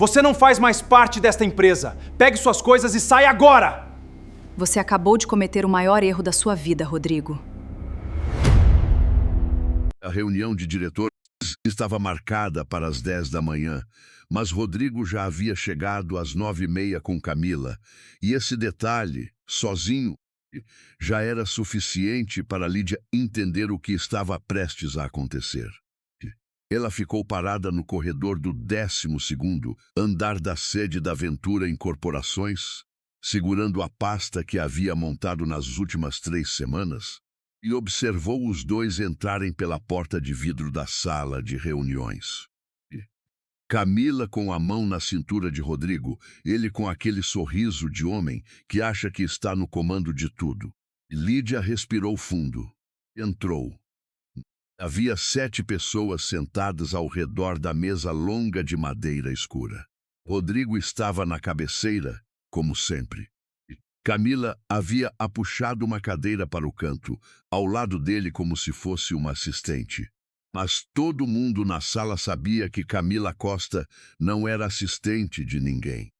Você não faz mais parte desta empresa. Pegue suas coisas e saia agora! Você acabou de cometer o maior erro da sua vida, Rodrigo. A reunião de diretores estava marcada para as 10 da manhã, mas Rodrigo já havia chegado às 9h30 com Camila, e esse detalhe, sozinho, já era suficiente para Lídia entender o que estava prestes a acontecer. Ela ficou parada no corredor do 12º andar da sede da Ventura Incorporações, segurando a pasta que havia montado nas últimas 3 semanas, e observou os dois entrarem pela porta de vidro da sala de reuniões. Camila com a mão na cintura de Rodrigo, ele com aquele sorriso de homem que acha que está no comando de tudo. Lídia respirou fundo. Entrou. Havia 7 pessoas sentadas ao redor da mesa longa de madeira escura. Rodrigo estava na cabeceira, como sempre. Camila havia apuxado uma cadeira para o canto, ao lado dele como se fosse uma assistente. Mas todo mundo na sala sabia que Camila Costa não era assistente de ninguém.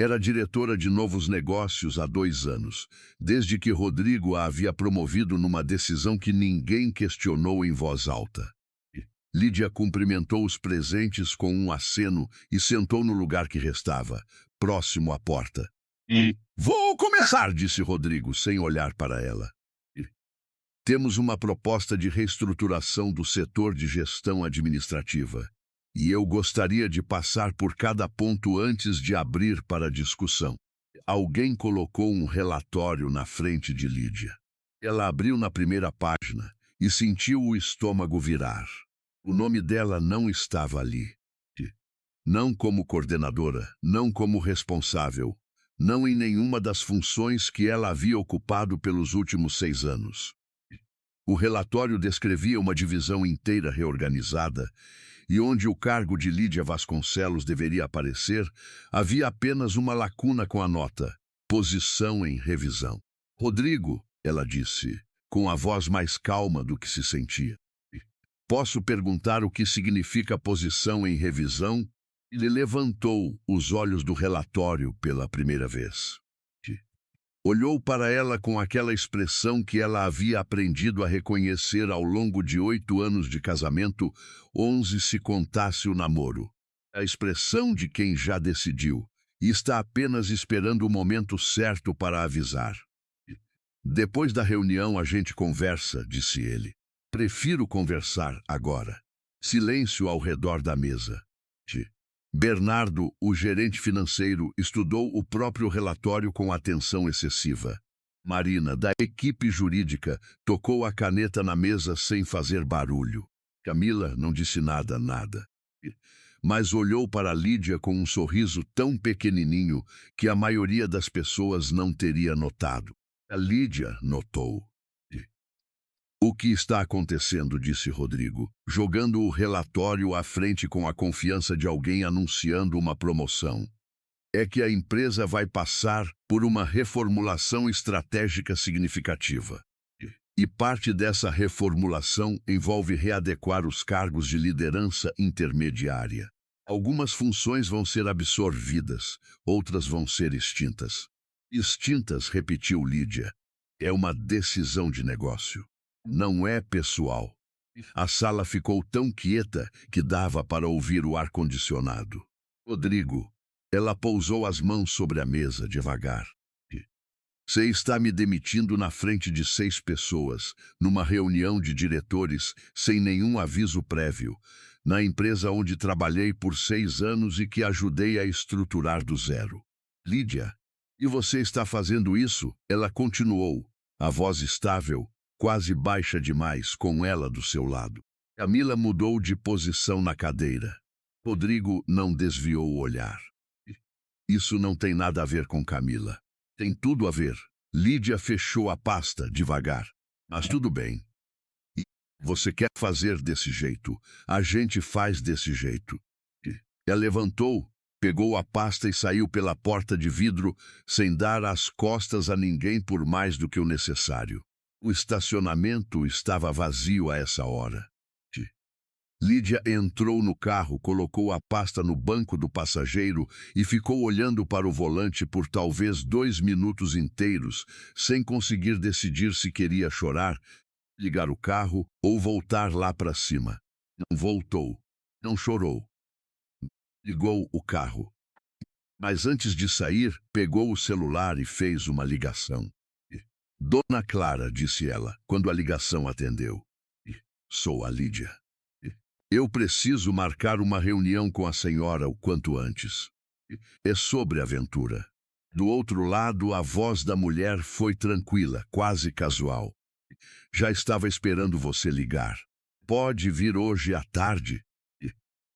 Era diretora de novos negócios há 2 anos, desde que Rodrigo a havia promovido numa decisão que ninguém questionou em voz alta. Lídia cumprimentou os presentes com um aceno e sentou no lugar que restava, próximo à porta. Vou começar, disse Rodrigo, sem olhar para ela. Temos uma proposta de reestruturação do setor de gestão administrativa. E eu gostaria de passar por cada ponto antes de abrir para discussão. Alguém colocou um relatório na frente de Lídia. Ela abriu na primeira página e sentiu o estômago virar. O nome dela não estava ali. Não como coordenadora, não como responsável, não em nenhuma das funções que ela havia ocupado pelos últimos 6 anos. O relatório descrevia uma divisão inteira reorganizada, e onde o cargo de Lídia Vasconcelos deveria aparecer, havia apenas uma lacuna com a nota: posição em revisão. Rodrigo, ela disse, com a voz mais calma do que se sentia. Posso perguntar o que significa posição em revisão? Ele levantou os olhos do relatório pela primeira vez. Olhou para ela com aquela expressão que ela havia aprendido a reconhecer ao longo de 8 anos de casamento, 11 se contasse o namoro. A expressão de quem já decidiu e está apenas esperando o momento certo para avisar. Depois da reunião a gente conversa, disse ele. Prefiro conversar agora. Silêncio ao redor da mesa. Bernardo, o gerente financeiro, estudou o próprio relatório com atenção excessiva. Marina, da equipe jurídica, tocou a caneta na mesa sem fazer barulho. Camila não disse nada, mas olhou para Lídia com um sorriso tão pequenininho que a maioria das pessoas não teria notado. A Lídia notou. O que está acontecendo, disse Rodrigo, jogando o relatório à frente com a confiança de alguém anunciando uma promoção. É que a empresa vai passar por uma reformulação estratégica significativa. E parte dessa reformulação envolve readequar os cargos de liderança intermediária. Algumas funções vão ser absorvidas, outras vão ser extintas. Extintas, repetiu Lídia. É uma decisão de negócio. Não é pessoal. A sala ficou tão quieta que dava para ouvir o ar-condicionado. Rodrigo, ela pousou as mãos sobre a mesa devagar. Você está me demitindo na frente de 6 pessoas, numa reunião de diretores, sem nenhum aviso prévio, na empresa onde trabalhei por 6 anos e que ajudei a estruturar do zero. Lídia, e você está fazendo isso? Ela continuou, a voz estável, quase baixa demais, com ela do seu lado. Camila mudou de posição na cadeira. Rodrigo não desviou o olhar. Isso não tem nada a ver com Camila. Tem tudo a ver. Lídia fechou a pasta devagar. Mas tudo bem. Você quer fazer desse jeito? A gente faz desse jeito. Ela levantou, pegou a pasta e saiu pela porta de vidro, sem dar as costas a ninguém por mais do que o necessário. O estacionamento estava vazio a essa hora. Lídia entrou no carro, colocou a pasta no banco do passageiro e ficou olhando para o volante por talvez 2 minutos inteiros, sem conseguir decidir se queria chorar, ligar o carro ou voltar lá para cima. Não voltou, não chorou. Ligou o carro. Mas antes de sair, pegou o celular e fez uma ligação. Dona Clara, disse ela, quando a ligação atendeu. Sou a Lídia. Eu preciso marcar uma reunião com a senhora o quanto antes. É sobre a aventura. Do outro lado, a voz da mulher foi tranquila, quase casual. Já estava esperando você ligar. Pode vir hoje à tarde?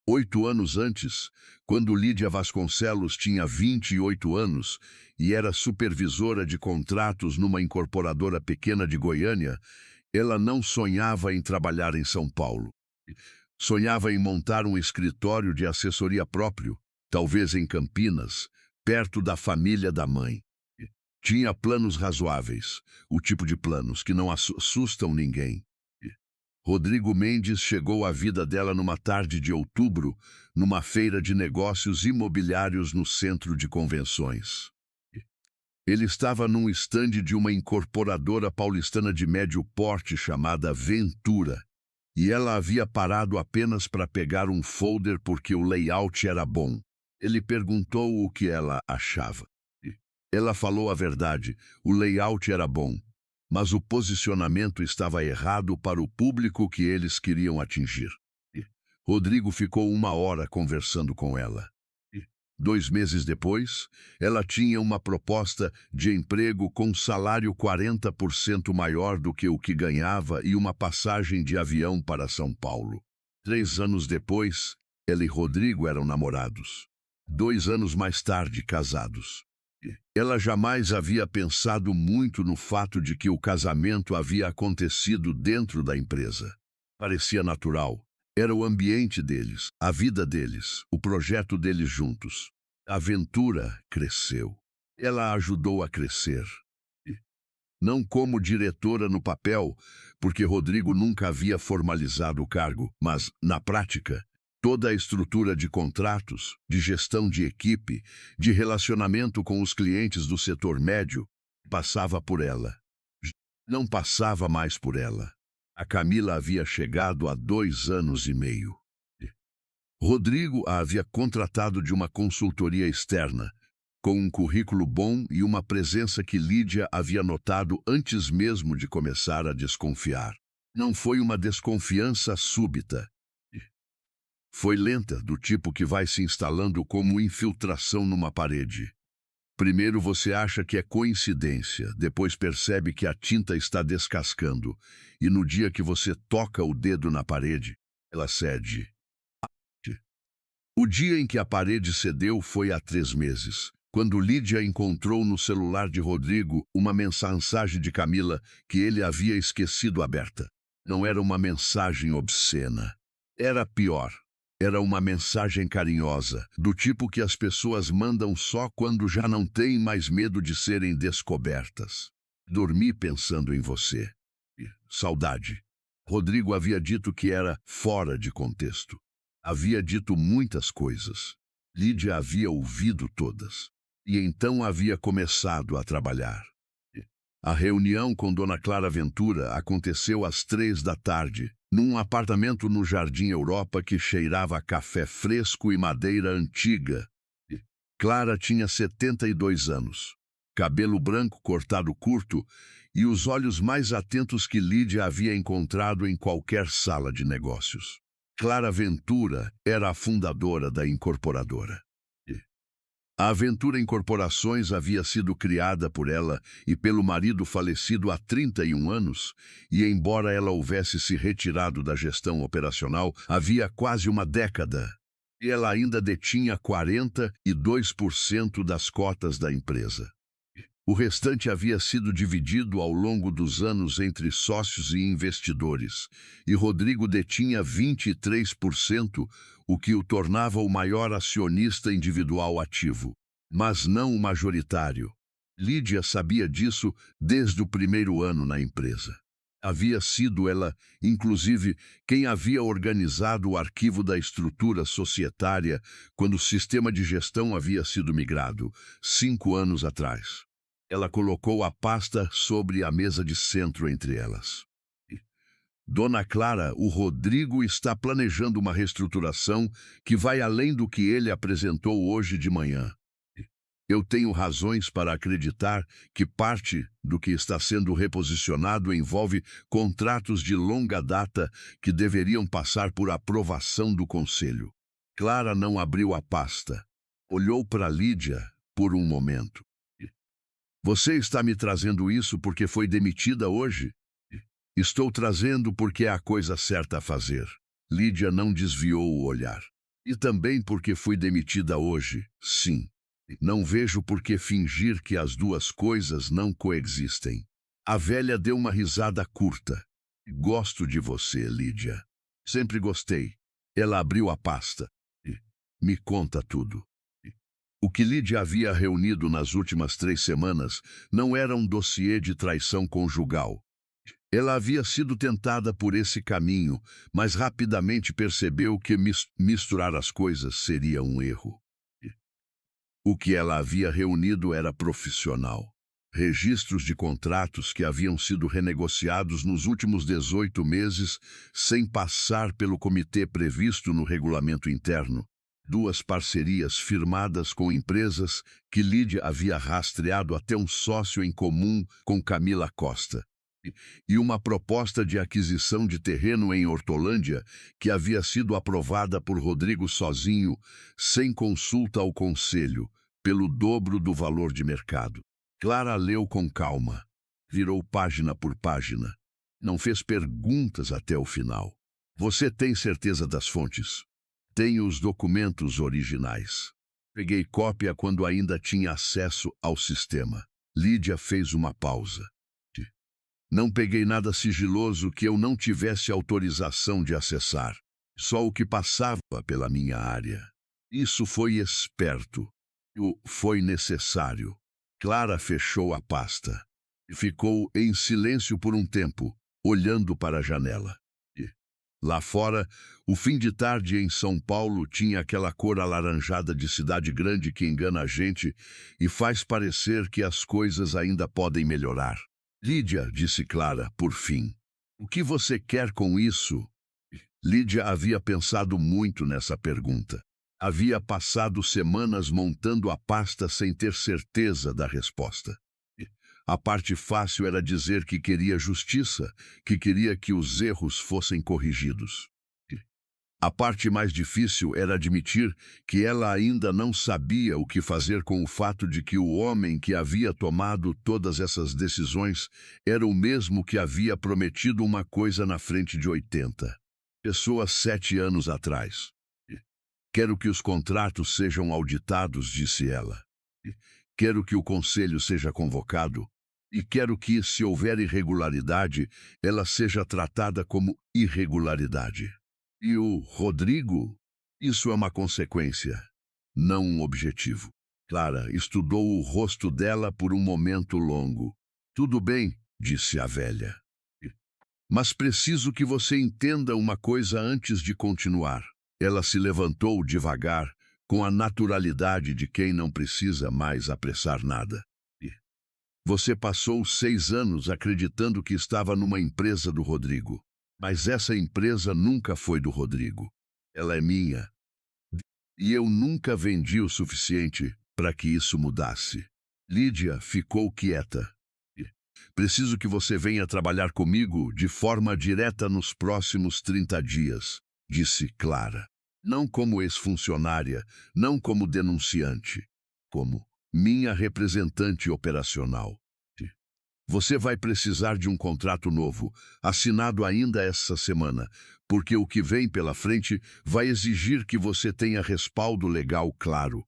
8 anos antes, quando Lídia Vasconcelos tinha 28 anos e era supervisora de contratos numa incorporadora pequena de Goiânia, ela não sonhava em trabalhar em São Paulo. Sonhava em montar um escritório de assessoria próprio, talvez em Campinas, perto da família da mãe. Tinha planos razoáveis, o tipo de planos que não assustam ninguém. Rodrigo Mendes chegou à vida dela numa tarde de outubro, numa feira de negócios imobiliários no centro de convenções. Ele estava num estande de uma incorporadora paulistana de médio porte chamada Ventura, e ela havia parado apenas para pegar um folder porque o layout era bom. Ele perguntou o que ela achava. Ela falou a verdade, o layout era bom, mas o posicionamento estava errado para o público que eles queriam atingir. Rodrigo ficou 1 hora conversando com ela. 2 meses depois, ela tinha uma proposta de emprego com salário 40% maior do que o que ganhava e uma passagem de avião para São Paulo. 3 anos depois, ela e Rodrigo eram namorados. 2 anos mais tarde, casados. Ela jamais havia pensado muito no fato de que o casamento havia acontecido dentro da empresa. Parecia natural. Era o ambiente deles, a vida deles, o projeto deles juntos. A aventura cresceu. Ela ajudou a crescer. Não como diretora no papel, porque Rodrigo nunca havia formalizado o cargo, mas, na prática, toda a estrutura de contratos, de gestão de equipe, de relacionamento com os clientes do setor médio, passava por ela. Não passava mais por ela. A Camila havia chegado há 2 anos e meio. Rodrigo a havia contratado de uma consultoria externa, com um currículo bom e uma presença que Lídia havia notado antes mesmo de começar a desconfiar. Não foi uma desconfiança súbita. Foi lenta, do tipo que vai se instalando como infiltração numa parede. Primeiro você acha que é coincidência, depois percebe que a tinta está descascando, e no dia que você toca o dedo na parede, ela cede. O dia em que a parede cedeu foi há 3 meses, quando Lídia encontrou no celular de Rodrigo uma mensagem de Camila que ele havia esquecido aberta. Não era uma mensagem obscena. Era pior. Era uma mensagem carinhosa, do tipo que as pessoas mandam só quando já não têm mais medo de serem descobertas. Dormi pensando em você. Saudade. Rodrigo havia dito que era fora de contexto. Havia dito muitas coisas. Lídia havia ouvido todas. E então havia começado a trabalhar. A reunião com Dona Clara Ventura aconteceu às 3 da tarde, num apartamento no Jardim Europa que cheirava a café fresco e madeira antiga. Clara tinha 72 anos, cabelo branco cortado curto e os olhos mais atentos que Lídia havia encontrado em qualquer sala de negócios. Clara Ventura era a fundadora da incorporadora. A Ventura Incorporações havia sido criada por ela e pelo marido falecido há 31 anos, e embora ela houvesse se retirado da gestão operacional havia quase uma década, e ela ainda detinha 42% das cotas da empresa. O restante havia sido dividido ao longo dos anos entre sócios e investidores, e Rodrigo detinha 23%, o que o tornava o maior acionista individual ativo, mas não o majoritário. Lídia sabia disso desde o primeiro ano na empresa. Havia sido ela, inclusive, quem havia organizado o arquivo da estrutura societária quando o sistema de gestão havia sido migrado, 5 anos atrás. Ela colocou a pasta sobre a mesa de centro entre elas. Dona Clara, o Rodrigo está planejando uma reestruturação que vai além do que ele apresentou hoje de manhã. Eu tenho razões para acreditar que parte do que está sendo reposicionado envolve contratos de longa data que deveriam passar por aprovação do Conselho. Clara não abriu a pasta. Olhou para Lídia por um momento. Você está me trazendo isso porque foi demitida hoje? Estou trazendo porque é a coisa certa a fazer. Lídia não desviou o olhar. E também porque fui demitida hoje, sim. Não vejo por que fingir que as duas coisas não coexistem. A velha deu uma risada curta. Gosto de você, Lídia. Sempre gostei. Ela abriu a pasta. Me conta tudo. O que Lídia havia reunido nas últimas 3 semanas não era um dossiê de traição conjugal. Ela havia sido tentada por esse caminho, mas rapidamente percebeu que misturar as coisas seria um erro. O que ela havia reunido era profissional. Registros de contratos que haviam sido renegociados nos últimos 18 meses sem passar pelo comitê previsto no regulamento interno. 2 parcerias firmadas com empresas que Lídia havia rastreado até um sócio em comum com Camila Costa. E uma proposta de aquisição de terreno em Hortolândia que havia sido aprovada por Rodrigo sozinho, sem consulta ao conselho, pelo dobro do valor de mercado. Clara leu com calma, virou página por página. Não fez perguntas até o final. Você tem certeza das fontes? Tenho os documentos originais. Peguei cópia quando ainda tinha acesso ao sistema. Lídia fez uma pausa. Não peguei nada sigiloso que eu não tivesse autorização de acessar. Só o que passava pela minha área. Isso foi esperto. Foi necessário. Clara fechou a pasta. Ficou em silêncio por um tempo, olhando para a janela. Lá fora, o fim de tarde em São Paulo tinha aquela cor alaranjada de cidade grande que engana a gente e faz parecer que as coisas ainda podem melhorar. Lídia, disse Clara, por fim. O que você quer com isso? Lídia havia pensado muito nessa pergunta. Havia passado semanas montando a pasta sem ter certeza da resposta. A parte fácil era dizer que queria justiça, que queria que os erros fossem corrigidos. A parte mais difícil era admitir que ela ainda não sabia o que fazer com o fato de que o homem que havia tomado todas essas decisões era o mesmo que havia prometido uma coisa na frente de 80 pessoas 7 anos atrás. Quero que os contratos sejam auditados, disse ela. Quero que o conselho seja convocado e quero que, se houver irregularidade, ela seja tratada como irregularidade. E o Rodrigo? Isso é uma consequência, não um objetivo. Clara estudou o rosto dela por um momento longo. Tudo bem, disse a velha. Mas preciso que você entenda uma coisa antes de continuar. Ela se levantou devagar, com a naturalidade de quem não precisa mais apressar nada. Você passou 6 anos acreditando que estava numa empresa do Rodrigo. Mas essa empresa nunca foi do Rodrigo. Ela é minha. E eu nunca vendi o suficiente para que isso mudasse. Lídia ficou quieta. Preciso que você venha trabalhar comigo de forma direta nos próximos 30 dias, disse Clara. Não como ex-funcionária, não como denunciante, como minha representante operacional. Você vai precisar de um contrato novo, assinado ainda essa semana, porque o que vem pela frente vai exigir que você tenha respaldo legal claro.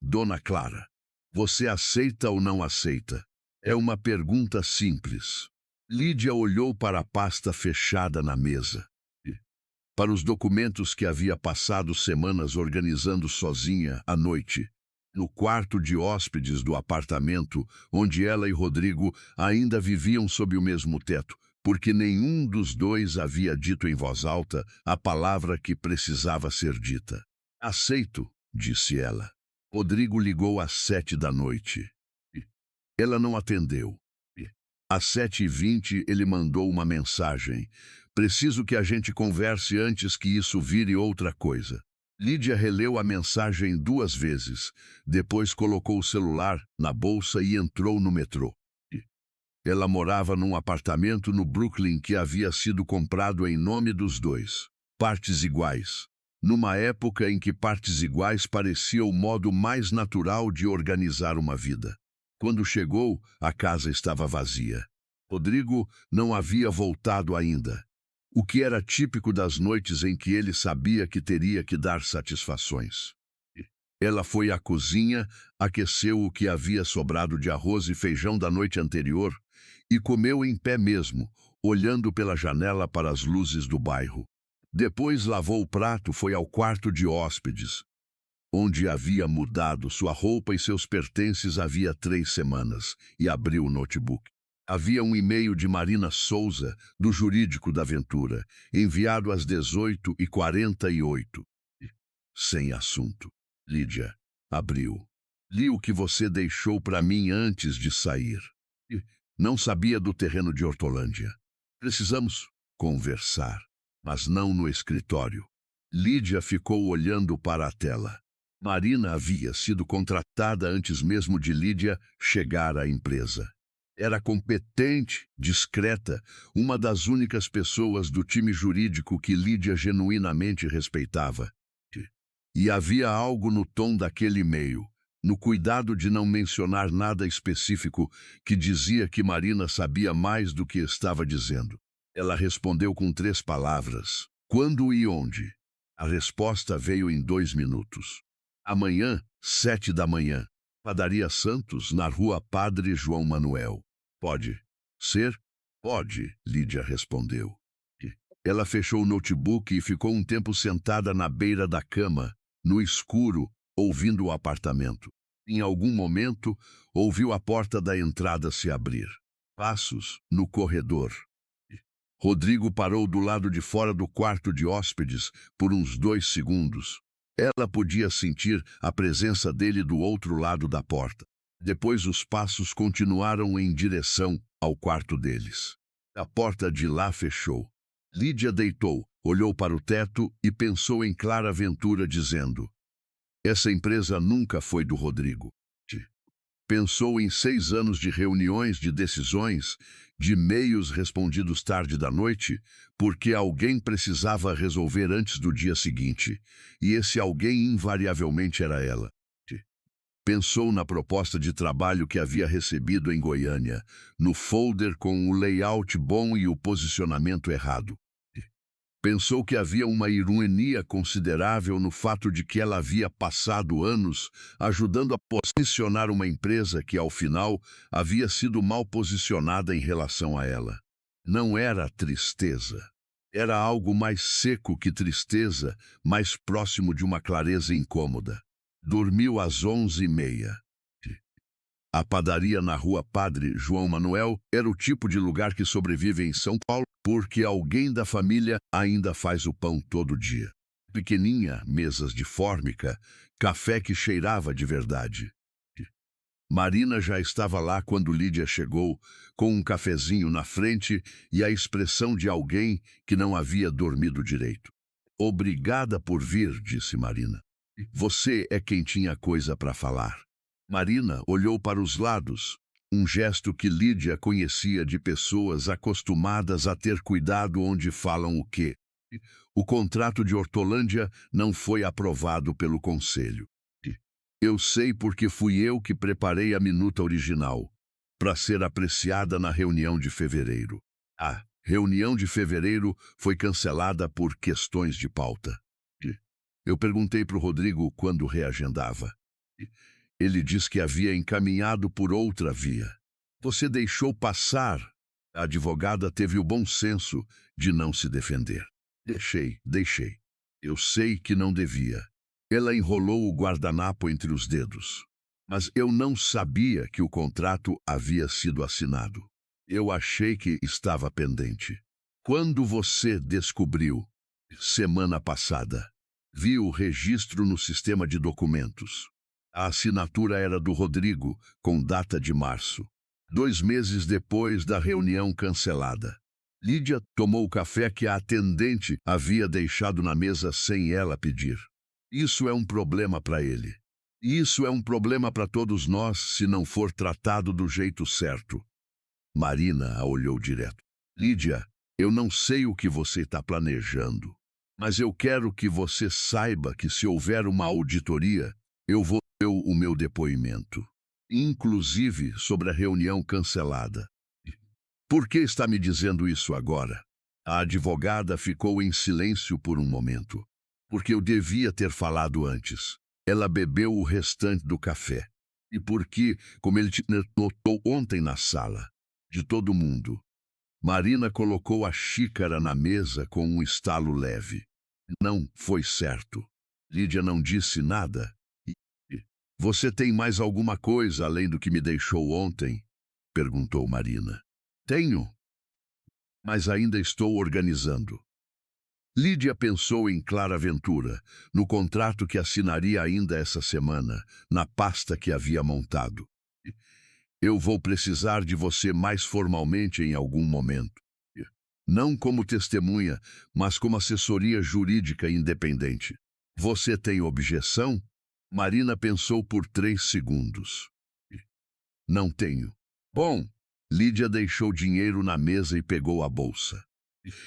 Dona Clara, você aceita ou não aceita? É uma pergunta simples. Lídia olhou para a pasta fechada na mesa. Para os documentos que havia passado semanas organizando sozinha à noite, no quarto de hóspedes do apartamento onde ela e Rodrigo ainda viviam sob o mesmo teto, porque nenhum dos dois havia dito em voz alta a palavra que precisava ser dita. Aceito, disse ela. Rodrigo ligou às 7 da noite. Ela não atendeu. Às 7h20 ele mandou uma mensagem. Preciso que a gente converse antes que isso vire outra coisa. Lídia releu a mensagem 2 vezes. Depois colocou o celular na bolsa e entrou no metrô. Ela morava num apartamento no Brooklyn que havia sido comprado em nome dos dois. Partes iguais. Numa época em que partes iguais parecia o modo mais natural de organizar uma vida. Quando chegou, a casa estava vazia. Rodrigo não havia voltado ainda, o que era típico das noites em que ele sabia que teria que dar satisfações. Ela foi à cozinha, aqueceu o que havia sobrado de arroz e feijão da noite anterior e comeu em pé mesmo, olhando pela janela para as luzes do bairro. Depois lavou o prato, foi ao quarto de hóspedes, onde havia mudado sua roupa e seus pertences havia 3 semanas, e abriu o notebook. Havia um e-mail de Marina Souza, do Jurídico da Aventura, enviado às 18h48. Sem assunto. Lídia abriu. Li o que você deixou para mim antes de sair. Não sabia do terreno de Hortolândia. Precisamos conversar, mas não no escritório. Lídia ficou olhando para a tela. Marina havia sido contratada antes mesmo de Lídia chegar à empresa. Era competente, discreta, uma das únicas pessoas do time jurídico que Lídia genuinamente respeitava. E havia algo no tom daquele e-mail, no cuidado de não mencionar nada específico, que dizia que Marina sabia mais do que estava dizendo. Ela respondeu com 3 palavras. Quando e onde? A resposta veio em 2 minutos. Amanhã, 7 da manhã. Padaria Santos, na rua Padre João Manuel. Pode ser? Pode, Lídia respondeu. Ela fechou o notebook e ficou um tempo sentada na beira da cama, no escuro, ouvindo o apartamento. Em algum momento, ouviu a porta da entrada se abrir. Passos no corredor. Rodrigo parou do lado de fora do quarto de hóspedes por uns 2 segundos. Ela podia sentir a presença dele do outro lado da porta. Depois os passos continuaram em direção ao quarto deles. A porta de lá fechou. Lídia deitou, olhou para o teto e pensou em Clara Ventura dizendo: essa empresa nunca foi do Rodrigo. Pensou em 6 anos de reuniões, de decisões, de e-mails respondidos tarde da noite, porque alguém precisava resolver antes do dia seguinte, e esse alguém invariavelmente era ela. Pensou na proposta de trabalho que havia recebido em Goiânia, no folder com o layout bom e o posicionamento errado. Pensou que havia uma ironia considerável no fato de que ela havia passado anos ajudando a posicionar uma empresa que, ao final, havia sido mal posicionada em relação a ela. Não era tristeza. Era algo mais seco que tristeza, mais próximo de uma clareza incômoda. Dormiu às 11h30. A padaria na rua Padre João Manuel era o tipo de lugar que sobrevive em São Paulo porque alguém da família ainda faz o pão todo dia. Pequeninha, mesas de fórmica, café que cheirava de verdade. Marina já estava lá quando Lídia chegou, com um cafezinho na frente e a expressão de alguém que não havia dormido direito. Obrigada por vir, disse Marina. Você é quem tinha coisa para falar. Marina olhou para os lados, um gesto que Lídia conhecia de pessoas acostumadas a ter cuidado onde falam o quê. O contrato de Hortolândia não foi aprovado pelo conselho. Eu sei porque fui eu que preparei a minuta original, para ser apreciada na reunião de fevereiro. A reunião de fevereiro foi cancelada por questões de pauta. Eu perguntei para o Rodrigo quando reagendava. Ele disse que havia encaminhado por outra via. Você deixou passar. A advogada teve o bom senso de não se defender. Deixei. Eu sei que não devia. Ela enrolou o guardanapo entre os dedos. Mas eu não sabia que o contrato havia sido assinado. Eu achei que estava pendente. Quando você descobriu? Semana passada. Vi o registro no sistema de documentos. A assinatura era do Rodrigo, com data de março. 2 meses depois da reunião cancelada. Lídia tomou o café que a atendente havia deixado na mesa sem ela pedir. Isso é um problema para ele. Isso é um problema para todos nós se não for tratado do jeito certo. Marina a olhou direto. Lídia, eu não sei o que você está planejando, mas eu quero que você saiba que se houver uma auditoria, eu vou dar o meu depoimento, inclusive sobre a reunião cancelada. Por que está me dizendo isso agora? A advogada ficou em silêncio por um momento, porque eu devia ter falado antes. Ela bebeu o restante do café. E porque, como ele notou ontem na sala, de todo mundo, Marina colocou a xícara na mesa com um estalo leve. Não foi certo. Lídia não disse nada. Você tem mais alguma coisa além do que me deixou ontem? Perguntou Marina. Tenho, mas ainda estou organizando. Lídia pensou em Clara Ventura, no contrato que assinaria ainda essa semana, na pasta que havia montado. Eu vou precisar de você mais formalmente em algum momento. Não como testemunha, mas como assessoria jurídica independente. Você tem objeção? Marina pensou por 3 segundos. Não tenho. Bom, Lídia deixou dinheiro na mesa e pegou a bolsa.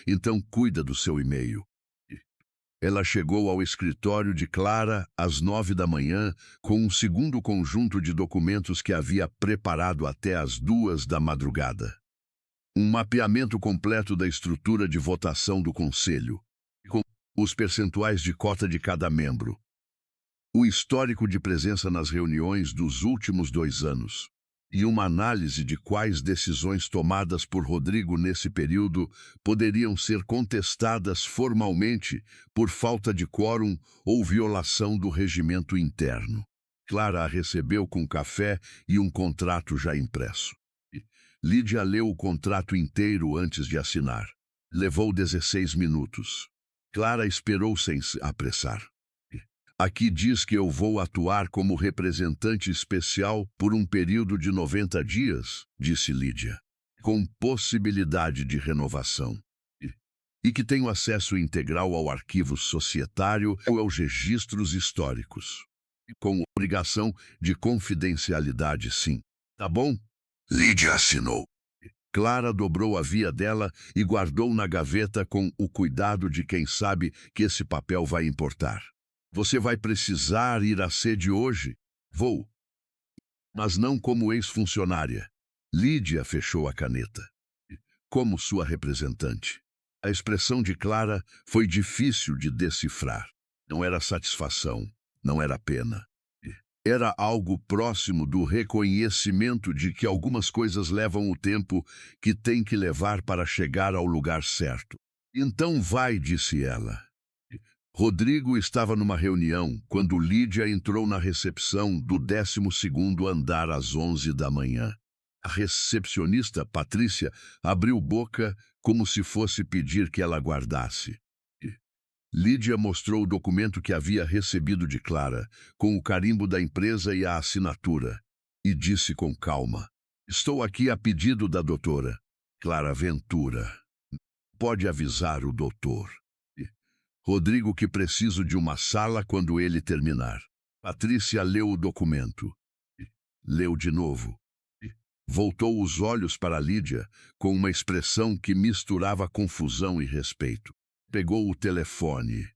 Então cuida do seu e-mail. Ela chegou ao escritório de Clara às 9 da manhã com um segundo conjunto de documentos que havia preparado até às 2 da madrugada. Um mapeamento completo da estrutura de votação do Conselho, com os percentuais de cota de cada membro, o histórico de presença nas reuniões dos últimos 2 anos, e uma análise de quais decisões tomadas por Rodrigo nesse período poderiam ser contestadas formalmente por falta de quórum ou violação do regimento interno. Clara a recebeu com café e um contrato já impresso. Lídia leu o contrato inteiro antes de assinar. Levou 16 minutos. Clara esperou sem se apressar. Aqui diz que eu vou atuar como representante especial por um período de 90 dias, disse Lídia, com possibilidade de renovação. E que tenho acesso integral ao arquivo societário ou aos registros históricos. Com obrigação de confidencialidade, sim. Tá bom? Lídia assinou. Clara dobrou a via dela e guardou na gaveta com o cuidado de quem sabe que esse papel vai importar. Você vai precisar ir à sede hoje? Vou. Mas não como ex-funcionária. Lídia fechou a caneta. Como sua representante. A expressão de Clara foi difícil de decifrar. Não era satisfação, não era pena. Era algo próximo do reconhecimento de que algumas coisas levam o tempo que tem que levar para chegar ao lugar certo. Então vai, disse ela. Rodrigo estava numa reunião quando Lídia entrou na recepção do 12º andar às 11 da manhã. A recepcionista, Patrícia, abriu boca como se fosse pedir que ela aguardasse. Lídia mostrou o documento que havia recebido de Clara, com o carimbo da empresa e a assinatura, e disse com calma: Estou aqui a pedido da doutora Clara Ventura. Pode avisar o doutor Rodrigo que preciso de uma sala quando ele terminar. Patrícia leu o documento. Leu de novo. Voltou os olhos para Lídia, com uma expressão que misturava confusão e respeito. Pegou o telefone.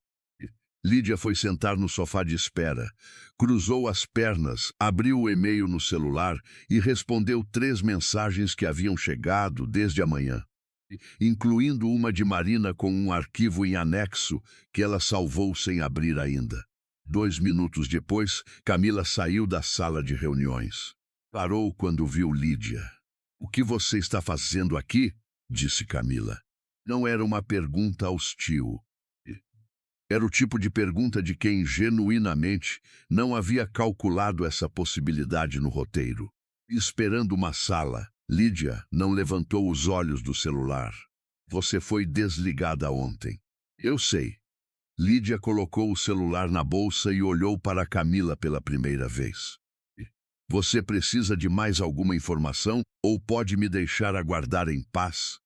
Lídia foi sentar no sofá de espera, cruzou as pernas, abriu o e-mail no celular e respondeu 3 mensagens que haviam chegado desde a manhã, incluindo uma de Marina com um arquivo em anexo que ela salvou sem abrir ainda. 2 minutos depois, Camila saiu da sala de reuniões. Parou quando viu Lídia. O que você está fazendo aqui? Disse Camila. Não era uma pergunta hostil. Era o tipo de pergunta de quem genuinamente não havia calculado essa possibilidade no roteiro. Esperando uma sala, Lídia não levantou os olhos do celular. Você foi desligada ontem. Eu sei. Lídia colocou o celular na bolsa e olhou para Camila pela primeira vez. Você precisa de mais alguma informação ou pode me deixar aguardar em paz?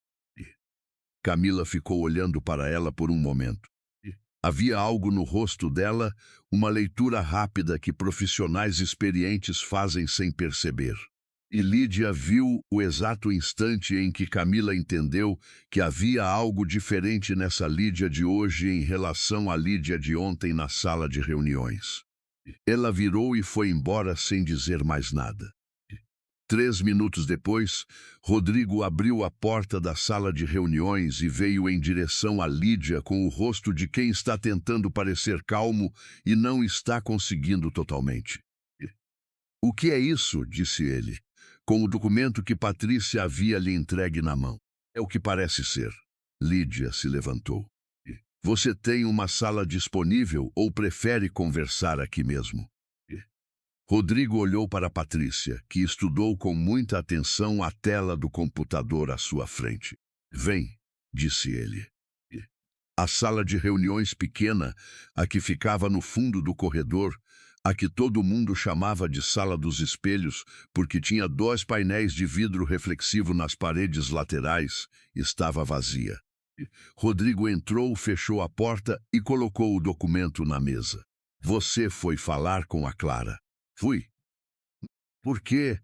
Camila ficou olhando para ela por um momento. Havia algo no rosto dela, uma leitura rápida que profissionais experientes fazem sem perceber. E Lídia viu o exato instante em que Camila entendeu que havia algo diferente nessa Lídia de hoje em relação à Lídia de ontem na sala de reuniões. Ela virou e foi embora sem dizer mais nada. 3 minutos depois, Rodrigo abriu a porta da sala de reuniões e veio em direção a Lídia com o rosto de quem está tentando parecer calmo e não está conseguindo totalmente. "O que é isso?" disse ele, com o documento que Patrícia havia lhe entregue na mão. "É o que parece ser." Lídia se levantou. "Você tem uma sala disponível ou prefere conversar aqui mesmo?" Rodrigo olhou para Patrícia, que estudou com muita atenção a tela do computador à sua frente. "Vem", disse ele. A sala de reuniões pequena, a que ficava no fundo do corredor, a que todo mundo chamava de Sala dos Espelhos, porque tinha 2 painéis de vidro reflexivo nas paredes laterais, estava vazia. Rodrigo entrou, fechou a porta e colocou o documento na mesa. "Você foi falar com a Clara?" "Fui." "Por quê?"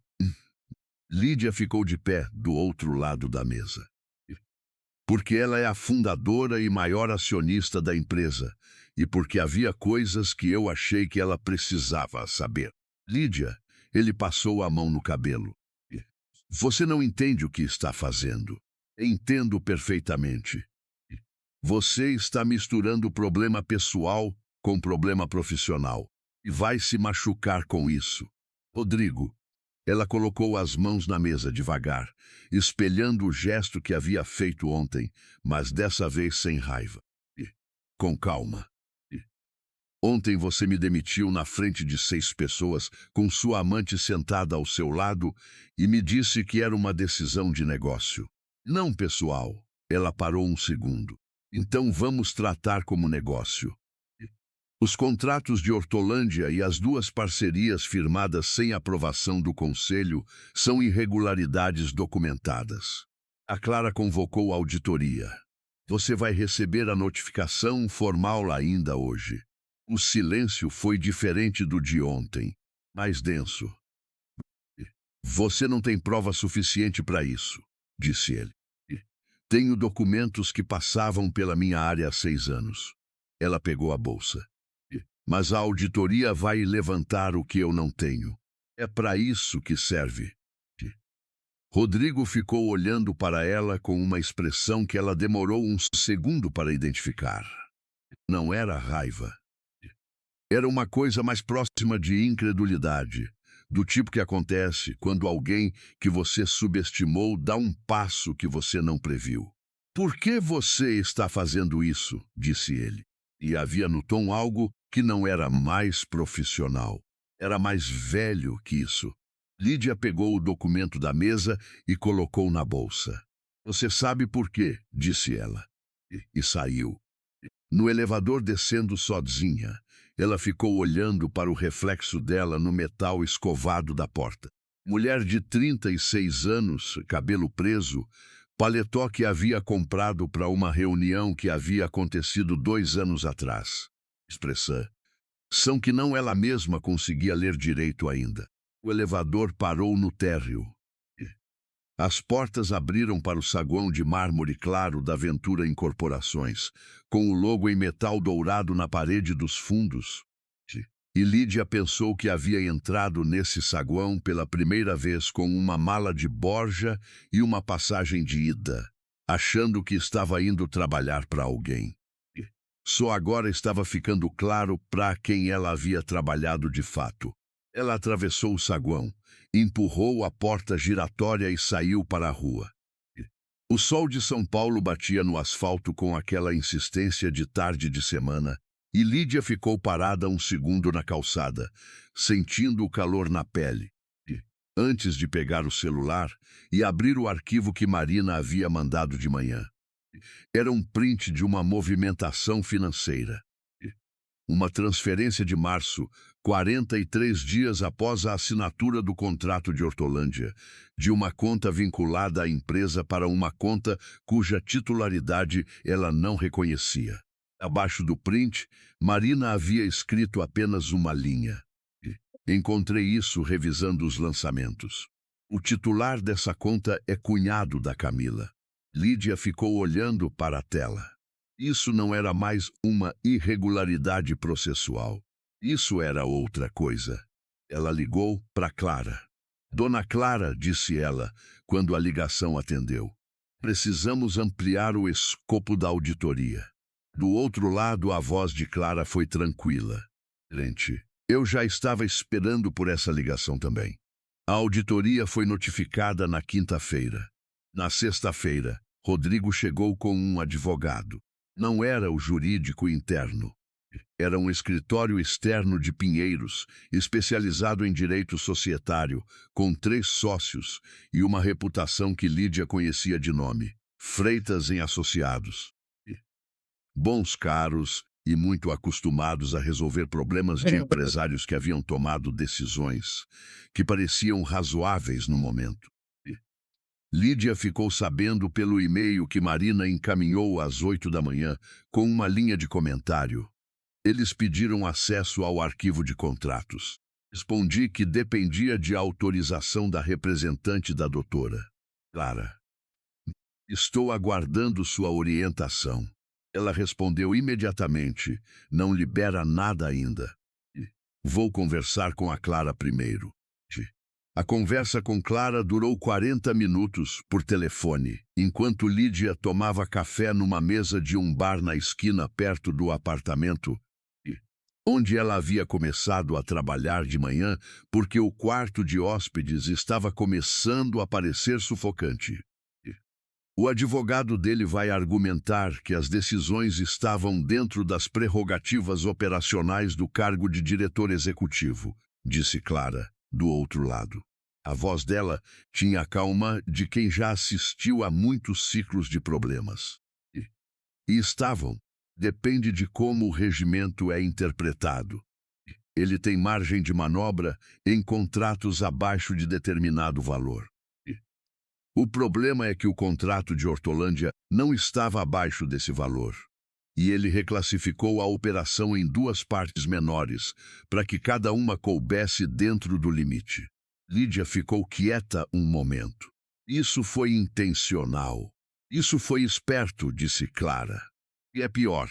Lídia ficou de pé do outro lado da mesa. "Porque ela é a fundadora e maior acionista da empresa, e porque havia coisas que eu achei que ela precisava saber." "Lídia," ele passou a mão no cabelo. "Você não entende o que está fazendo." "Entendo perfeitamente. Você está misturando problema pessoal com problema profissional. E vai se machucar com isso." "Rodrigo." Ela colocou as mãos na mesa devagar, espelhando o gesto que havia feito ontem, mas dessa vez sem raiva. "Com calma. Ontem você me demitiu na frente de 6 pessoas, com sua amante sentada ao seu lado, e me disse que era uma decisão de negócio. Não pessoal." Ela parou um segundo. "Então vamos tratar como negócio. Os contratos de Hortolândia e as 2 parcerias firmadas sem aprovação do Conselho são irregularidades documentadas. A Clara convocou a auditoria. Você vai receber a notificação formal ainda hoje." O silêncio foi diferente do de ontem, mais denso. "Você não tem prova suficiente para isso", disse ele. "Tenho documentos que passavam pela minha área há 6 anos. Ela pegou a bolsa. "Mas a auditoria vai levantar o que eu não tenho. É para isso que serve." Rodrigo ficou olhando para ela com uma expressão que ela demorou um segundo para identificar. Não era raiva. Era uma coisa mais próxima de incredulidade, do tipo que acontece quando alguém que você subestimou dá um passo que você não previu. "Por que você está fazendo isso?" disse ele. E havia no tom algo que não era mais profissional. Era mais velho que isso. Lídia pegou o documento da mesa e colocou na bolsa. "Você sabe por quê?" disse ela. E saiu. No elevador descendo sozinha, ela ficou olhando para o reflexo dela no metal escovado da porta. Mulher de 36 anos, cabelo preso, paletó que havia comprado para uma reunião que havia acontecido 2 anos atrás. Expressão que não ela mesma conseguia ler direito ainda. O elevador parou no térreo. As portas abriram para o saguão de mármore claro da Ventura Incorporações, com o logo em metal dourado na parede dos fundos. E Lídia pensou que havia entrado nesse saguão pela primeira vez com uma mala de Borja e uma passagem de ida, achando que estava indo trabalhar para alguém. Só agora estava ficando claro para quem ela havia trabalhado de fato. Ela atravessou o saguão, empurrou a porta giratória e saiu para a rua. O sol de São Paulo batia no asfalto com aquela insistência de tarde de semana, e Lídia ficou parada um segundo na calçada, sentindo o calor na pele. antes de pegar o celular e abrir o arquivo que Marina havia mandado de manhã. Era um print de uma movimentação financeira. Uma transferência de março, 43 dias após a assinatura do contrato de Hortolândia, de uma conta vinculada à empresa para uma conta cuja titularidade ela não reconhecia. Abaixo do print, Marina havia escrito apenas uma linha. Encontrei isso revisando os lançamentos. O titular dessa conta é cunhado da Camila. Lídia ficou olhando para a tela. Isso não era mais uma irregularidade processual. Isso era outra coisa. Ela ligou para Clara. Dona Clara, disse ela, quando a ligação atendeu. Precisamos ampliar o escopo da auditoria. Do outro lado, a voz de Clara foi tranquila. Gente, eu já estava esperando por essa ligação também. A auditoria foi notificada na quinta-feira. Na sexta-feira, Rodrigo chegou com um advogado. Não era o jurídico interno. Era um escritório externo de Pinheiros, especializado em direito societário, com 3 sócios e uma reputação que Lídia conhecia de nome: Freitas em Associados. Bons caros e muito acostumados a resolver problemas de empresários que haviam tomado decisões que pareciam razoáveis no momento. Lídia ficou sabendo pelo e-mail que Marina encaminhou às 8 da manhã com uma linha de comentário. Eles pediram acesso ao arquivo de contratos. Respondi que dependia de autorização da representante da doutora Clara. Estou aguardando sua orientação. Ela respondeu imediatamente, não libera nada ainda. Vou conversar com a Clara primeiro. A conversa com Clara durou 40 minutos por telefone, enquanto Lídia tomava café numa mesa de um bar na esquina perto do apartamento, onde ela havia começado a trabalhar de manhã porque o quarto de hóspedes estava começando a parecer sufocante. O advogado dele vai argumentar que as decisões estavam dentro das prerrogativas operacionais do cargo de diretor executivo, disse Clara, do outro lado. A voz dela tinha a calma de quem já assistiu a muitos ciclos de problemas. E estavam. Depende de como o regimento é interpretado. Ele tem margem de manobra em contratos abaixo de determinado valor. O problema é que o contrato de Hortolândia não estava abaixo desse valor. E ele reclassificou a operação em 2 partes menores, para que cada uma coubesse dentro do limite. Lídia ficou quieta um momento. Isso foi intencional. Isso foi esperto, disse Clara. E é pior,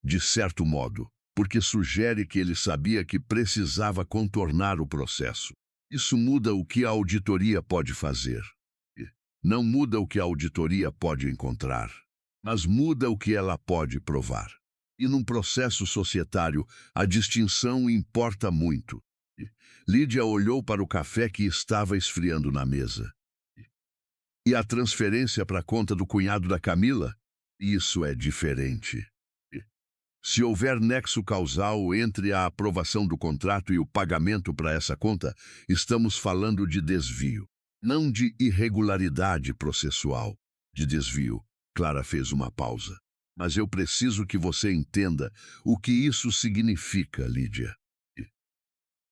de certo modo, porque sugere que ele sabia que precisava contornar o processo. Isso muda o que a auditoria pode fazer. Não muda o que a auditoria pode encontrar, mas muda o que ela pode provar. E num processo societário, a distinção importa muito. Lídia olhou para o café que estava esfriando na mesa. E a transferência para a conta do cunhado da Camila? Isso é diferente. Se houver nexo causal entre a aprovação do contrato e o pagamento para essa conta, estamos falando de desvio. Não de irregularidade processual. De desvio. Clara fez uma pausa. Mas eu preciso que você entenda o que isso significa, Lídia.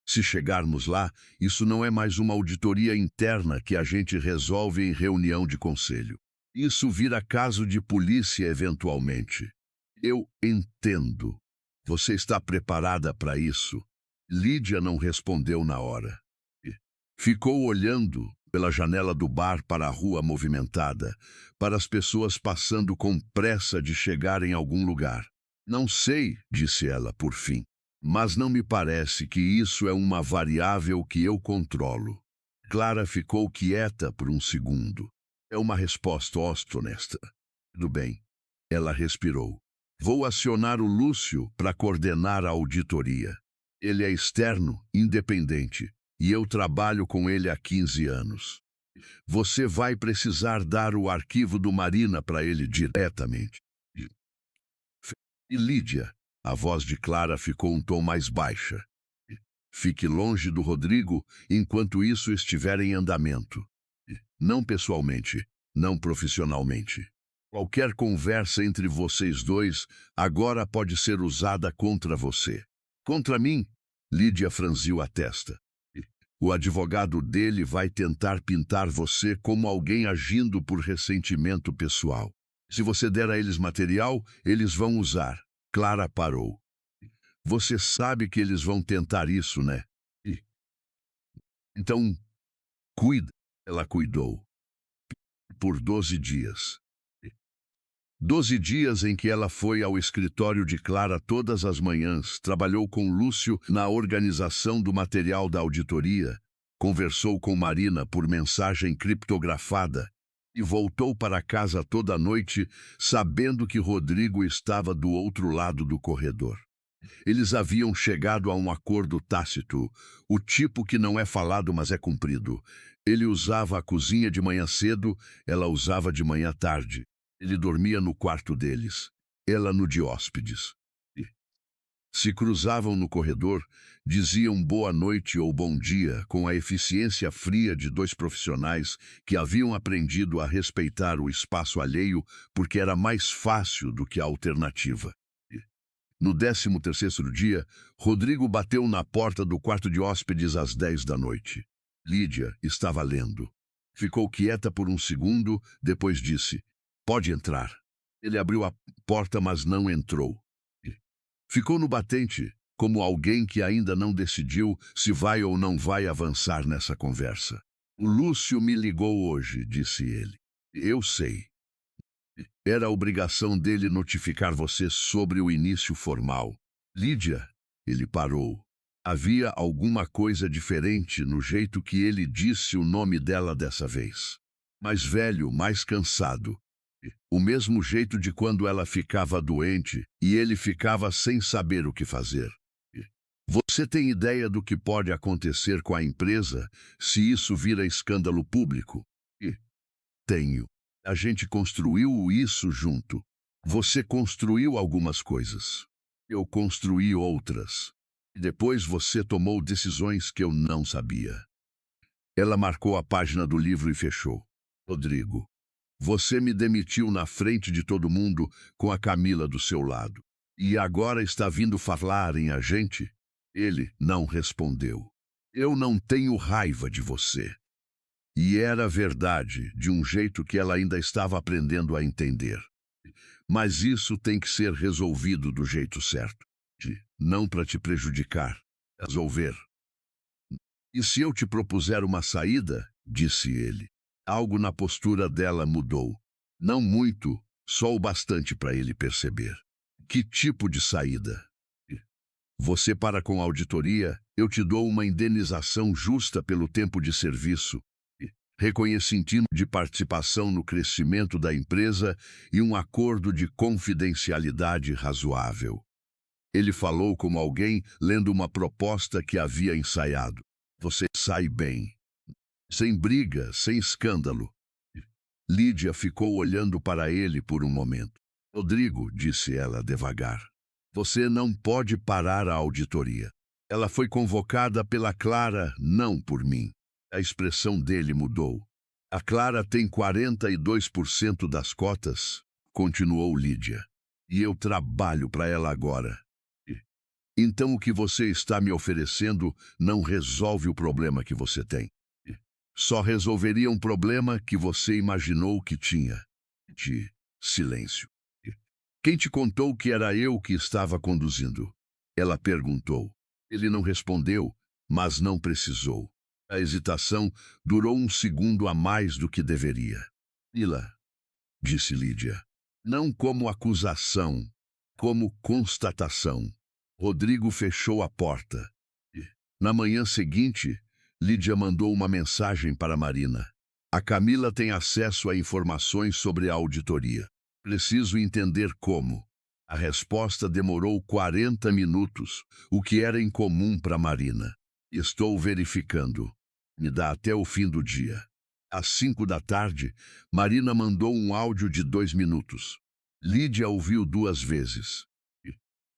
Se chegarmos lá, isso não é mais uma auditoria interna que a gente resolve em reunião de conselho. Isso vira caso de polícia eventualmente. Eu entendo. Você está preparada para isso? Lídia não respondeu na hora. Ficou olhando pela janela do bar para a rua movimentada, para as pessoas passando com pressa de chegar em algum lugar. Não sei, disse ela por fim, mas não me parece que isso é uma variável que eu controlo. Clara ficou quieta por um segundo. É uma resposta honesta. Tudo bem. Ela respirou. Vou acionar o Lúcio para coordenar a auditoria. Ele é externo, independente. E eu trabalho com ele há 15 anos. Você vai precisar dar o arquivo do Marina para ele diretamente. E Lídia, a voz de Clara ficou um tom mais baixa. Fique longe do Rodrigo enquanto isso estiver em andamento. Não pessoalmente, não profissionalmente. Qualquer conversa entre vocês dois agora pode ser usada contra você. Contra mim? Lídia franziu a testa. O advogado dele vai tentar pintar você como alguém agindo por ressentimento pessoal. Se você der a eles material, eles vão usar. Clara parou. Você sabe que eles vão tentar isso, né? Então, cuida. Ela cuidou. Por 12 dias. 12 dias em que ela foi ao escritório de Clara todas as manhãs, trabalhou com Lúcio na organização do material da auditoria, conversou com Marina por mensagem criptografada e voltou para casa toda noite sabendo que Rodrigo estava do outro lado do corredor. Eles haviam chegado a um acordo tácito, o tipo que não é falado, mas é cumprido. Ele usava a cozinha de manhã cedo, ela usava de manhã tarde. Ele dormia no quarto deles, ela no de hóspedes. Se cruzavam no corredor, diziam boa noite ou bom dia com a eficiência fria de dois profissionais que haviam aprendido a respeitar o espaço alheio porque era mais fácil do que a alternativa. No 13º dia, Rodrigo bateu na porta do quarto de hóspedes às 10 da noite. Lídia estava lendo. Ficou quieta por um segundo, depois disse: "Pode entrar." Ele abriu a porta, mas não entrou. Ficou no batente, como alguém que ainda não decidiu se vai ou não vai avançar nessa conversa. "O Lúcio me ligou hoje", disse ele. "Eu sei. Era a obrigação dele notificar você sobre o início formal." "Lídia", ele parou. Havia alguma coisa diferente no jeito que ele disse o nome dela dessa vez. Mais velho, mais cansado. O mesmo jeito de quando ela ficava doente e ele ficava sem saber o que fazer. "Você tem ideia do que pode acontecer com a empresa se isso vira escândalo público?" "Tenho. A gente construiu isso junto. Você construiu algumas coisas. Eu construí outras. E depois você tomou decisões que eu não sabia." Ela marcou a página do livro e fechou. "Rodrigo, você me demitiu na frente de todo mundo com a Camila do seu lado. E agora está vindo falar em agente?" Ele não respondeu. "Eu não tenho raiva de você." E era verdade, de um jeito que ela ainda estava aprendendo a entender. Mas isso tem que ser resolvido do jeito certo. Não para te prejudicar. Resolver. "E se eu te propuser uma saída?" disse ele. Algo na postura dela mudou. Não muito, só o bastante para ele perceber. "Que tipo de saída?" "Você para com a auditoria, eu te dou uma indenização justa pelo tempo de serviço, reconhecimento de participação no crescimento da empresa e um acordo de confidencialidade razoável." Ele falou como alguém lendo uma proposta que havia ensaiado. "Você sai bem. Sem briga, sem escândalo." Lídia ficou olhando para ele por um momento. "Rodrigo", disse ela devagar, "você não pode parar a auditoria. Ela foi convocada pela Clara, não por mim." A expressão dele mudou. "A Clara tem 42% das cotas", continuou Lídia. "E eu trabalho para ela agora. Então o que você está me oferecendo não resolve o problema que você tem. Só resolveria um problema que você imaginou que tinha." De silêncio. "Quem te contou que era eu que estava conduzindo?" ela perguntou. Ele não respondeu, mas não precisou. A hesitação durou um segundo a mais do que deveria. "Ila", disse Lídia. "Não como acusação, como constatação." Rodrigo fechou a porta. Na manhã seguinte, Lídia mandou uma mensagem para Marina. "A Camila tem acesso a informações sobre a auditoria. Preciso entender como." A resposta demorou 40 minutos, o que era incomum para Marina. "Estou verificando. Me dá até o fim do dia." Às 5 da tarde, Marina mandou um áudio de 2 minutos. Lídia ouviu 2 vezes.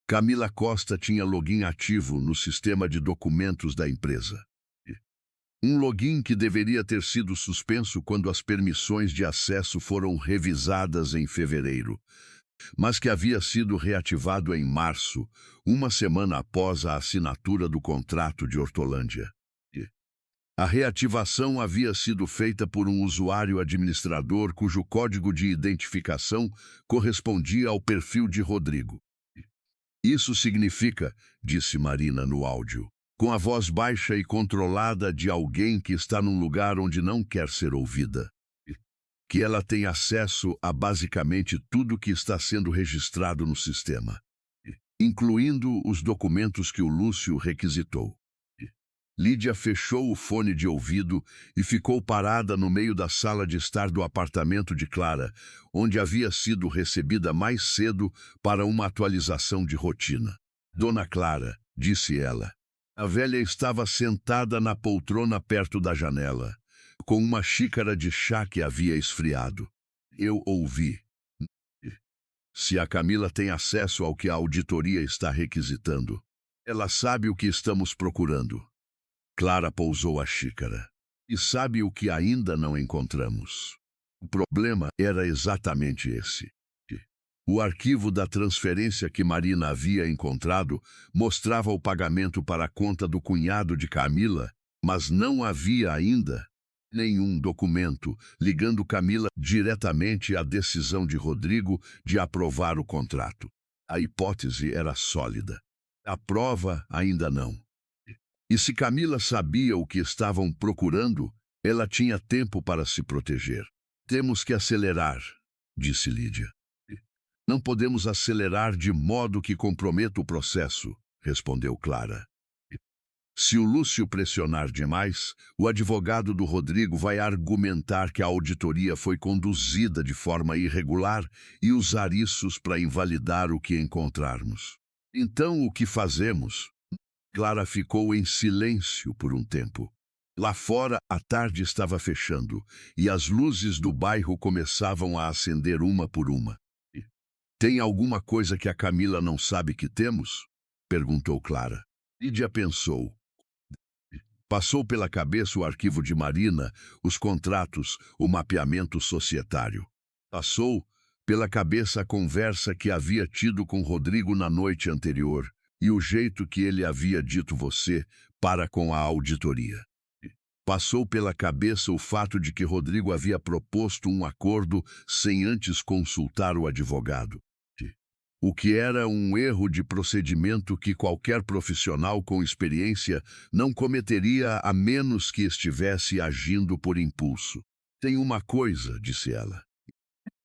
Camila Costa tinha login ativo no sistema de documentos da empresa. Um login que deveria ter sido suspenso quando as permissões de acesso foram revisadas em fevereiro, mas que havia sido reativado em março, uma semana após a assinatura do contrato de Hortolândia. A reativação havia sido feita por um usuário administrador cujo código de identificação correspondia ao perfil de Rodrigo. Isso significa, disse Marina no áudio, com a voz baixa e controlada de alguém que está num lugar onde não quer ser ouvida, que ela tem acesso a basicamente tudo que está sendo registrado no sistema, incluindo os documentos que o Lúcio requisitou. Lídia fechou o fone de ouvido e ficou parada no meio da sala de estar do apartamento de Clara, onde havia sido recebida mais cedo para uma atualização de rotina. Dona Clara, disse ela. A velha estava sentada na poltrona perto da janela, com uma xícara de chá que havia esfriado. Eu ouvi. Se a Camila tem acesso ao que a auditoria está requisitando, ela sabe o que estamos procurando. Clara pousou a xícara. E sabe o que ainda não encontramos? O problema era exatamente esse. O arquivo da transferência que Marina havia encontrado mostrava o pagamento para a conta do cunhado de Camila, mas não havia ainda nenhum documento ligando Camila diretamente à decisão de Rodrigo de aprovar o contrato. A hipótese era sólida. A prova ainda não. E se Camila sabia o que estavam procurando, ela tinha tempo para se proteger. Temos que acelerar, disse Lídia. Não podemos acelerar de modo que comprometa o processo, respondeu Clara. Se o Lúcio pressionar demais, o advogado do Rodrigo vai argumentar que a auditoria foi conduzida de forma irregular e usar isso para invalidar o que encontrarmos. Então, o que fazemos? Clara ficou em silêncio por um tempo. Lá fora, a tarde estava fechando e as luzes do bairro começavam a acender uma por uma. Tem alguma coisa que a Camila não sabe que temos? Perguntou Clara. Lídia pensou. Passou pela cabeça o arquivo de Marina, os contratos, o mapeamento societário. Passou pela cabeça a conversa que havia tido com Rodrigo na noite anterior e o jeito que ele havia dito você para com a auditoria. Passou pela cabeça o fato de que Rodrigo havia proposto um acordo sem antes consultar o advogado. O que era um erro de procedimento que qualquer profissional com experiência não cometeria a menos que estivesse agindo por impulso. Tem uma coisa, disse ela,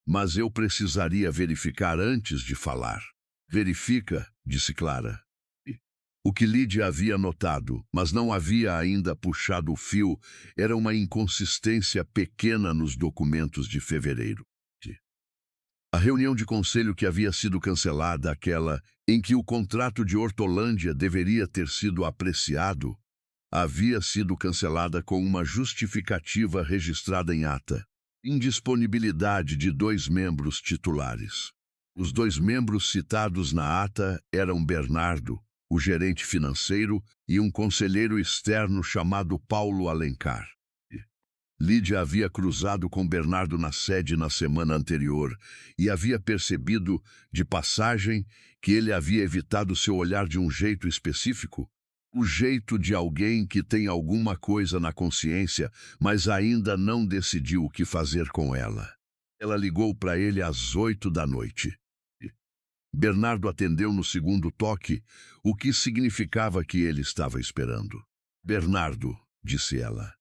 mas eu precisaria verificar antes de falar. Verifica, disse Clara. O que Lídia havia notado, mas não havia ainda puxado o fio, era uma inconsistência pequena nos documentos de fevereiro. A reunião de conselho que havia sido cancelada, aquela em que o contrato de Hortolândia deveria ter sido apreciado, havia sido cancelada com uma justificativa registrada em ata. Indisponibilidade de 2 membros titulares. Os 2 membros citados na ata eram Bernardo, o gerente financeiro, e um conselheiro externo chamado Paulo Alencar. Lídia havia cruzado com Bernardo na sede na semana anterior e havia percebido, de passagem, que ele havia evitado seu olhar de um jeito específico, o jeito de alguém que tem alguma coisa na consciência, mas ainda não decidiu o que fazer com ela. Ela ligou para ele às 8 da noite. Bernardo atendeu no segundo toque, o que significava que ele estava esperando. Bernardo, disse ela.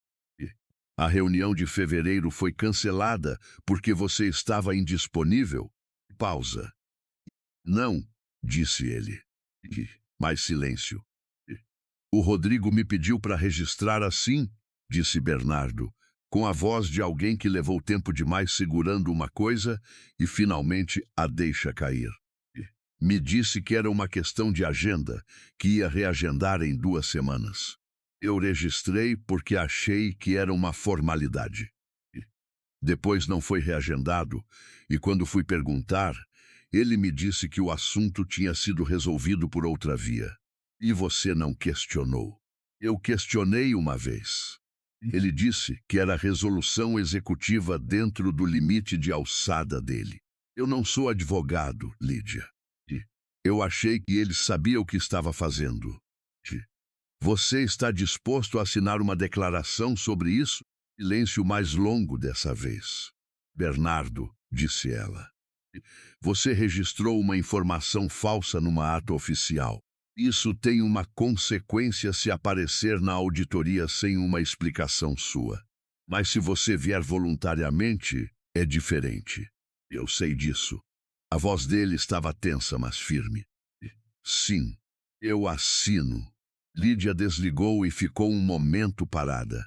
A reunião de fevereiro foi cancelada porque você estava indisponível? Pausa. Não, disse ele. Mais silêncio. O Rodrigo me pediu para registrar assim, disse Bernardo, com a voz de alguém que levou tempo demais segurando uma coisa e finalmente a deixa cair. Me disse que era uma questão de agenda, que ia reagendar em 2 semanas. Eu registrei porque achei que era uma formalidade. Depois não foi reagendado, e quando fui perguntar, Ele me disse que o assunto tinha sido resolvido por outra via. E você não questionou. Eu questionei uma vez. Ele disse que era resolução executiva dentro do limite de alçada dele. Eu não sou advogado, Lídia. Eu achei que ele sabia o que estava fazendo. Você está disposto a assinar uma declaração sobre isso? Silêncio mais longo dessa vez. Bernardo, disse ela. Você registrou uma informação falsa numa ata oficial. Isso tem uma consequência se aparecer na auditoria sem uma explicação sua. Mas se você vier voluntariamente, é diferente. Eu sei disso. A voz dele estava tensa, mas firme. Sim, eu assino. Lídia desligou e ficou um momento parada.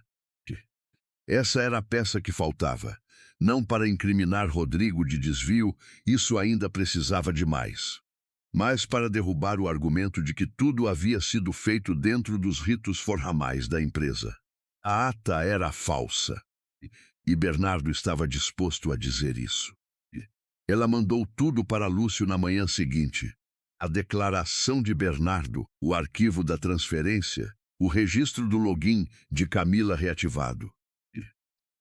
Essa era a peça que faltava. Não para incriminar Rodrigo de desvio, isso ainda precisava de mais. Mas para derrubar o argumento de que tudo havia sido feito dentro dos ritos formais da empresa. A ata era falsa. E Bernardo estava disposto a dizer isso. Ela mandou tudo para Lúcio na manhã seguinte. A declaração de Bernardo, o arquivo da transferência, o registro do login de Camila reativado.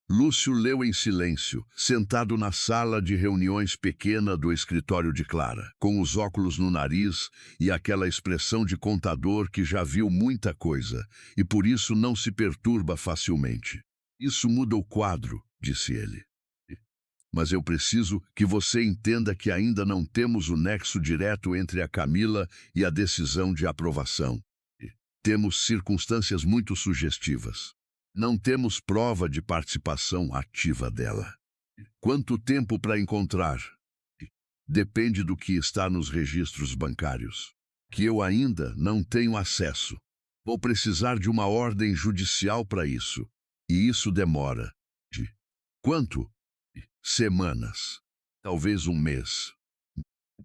Lúcio leu em silêncio, sentado na sala de reuniões pequena do escritório de Clara, com os óculos no nariz e aquela expressão de contador que já viu muita coisa e por isso não se perturba facilmente. Isso muda o quadro, disse ele. Mas eu preciso que você entenda que ainda não temos o nexo direto entre a Camila e a decisão de aprovação. Temos circunstâncias muito sugestivas. Não temos prova de participação ativa dela. Quanto tempo para encontrar? Depende do que está nos registros bancários, que eu ainda não tenho acesso. Vou precisar de uma ordem judicial para isso, e isso demora. Quanto? Semanas. Talvez um mês.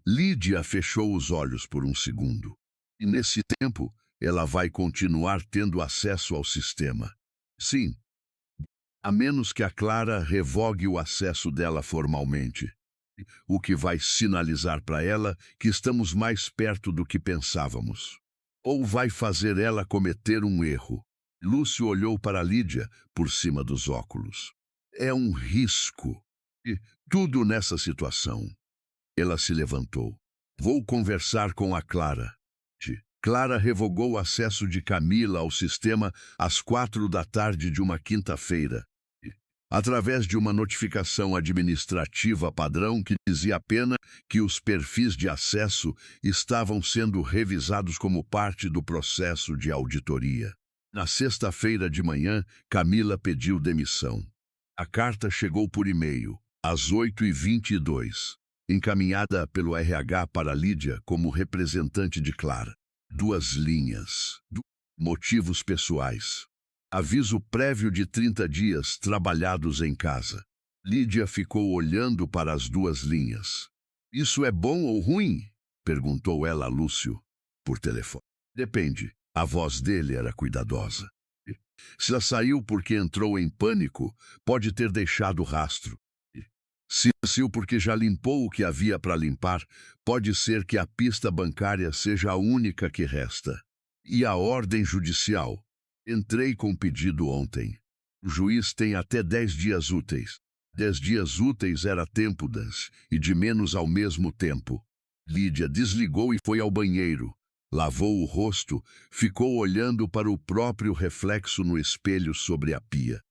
Lídia fechou os olhos por um segundo. E nesse tempo, ela vai continuar tendo acesso ao sistema. Sim, a menos que a Clara revogue o acesso dela formalmente, o que vai sinalizar para ela que estamos mais perto do que pensávamos. Ou vai fazer ela cometer um erro. Lúcio olhou para Lídia por cima dos óculos. É um risco. E tudo nessa situação. Ela se levantou. Vou conversar com a Clara. Clara revogou o acesso de Camila ao sistema às 4 da tarde de uma quinta-feira, através de uma notificação administrativa padrão que dizia apenas que os perfis de acesso estavam sendo revisados como parte do processo de auditoria. Na sexta-feira de manhã, Camila pediu demissão. A carta chegou por e-mail, às 8h22, encaminhada pelo RH para Lídia como representante de Clara. 2 linhas. Motivos pessoais. Aviso prévio de 30 dias trabalhados em casa. Lídia ficou olhando para as 2 linhas. Isso é bom ou ruim? Perguntou ela a Lúcio, por telefone. Depende. A voz dele era cuidadosa. Se ela saiu porque entrou em pânico, pode ter deixado rastro. Se saiu porque já limpou o que havia para limpar, pode ser que a pista bancária seja a única que resta. E a ordem judicial? Entrei com pedido ontem. O juiz tem até 10 dias úteis. 10 dias úteis era tempo e de menos ao mesmo tempo. Lídia desligou e foi ao banheiro. Lavou o rosto, ficou olhando para o próprio reflexo no espelho sobre a pia.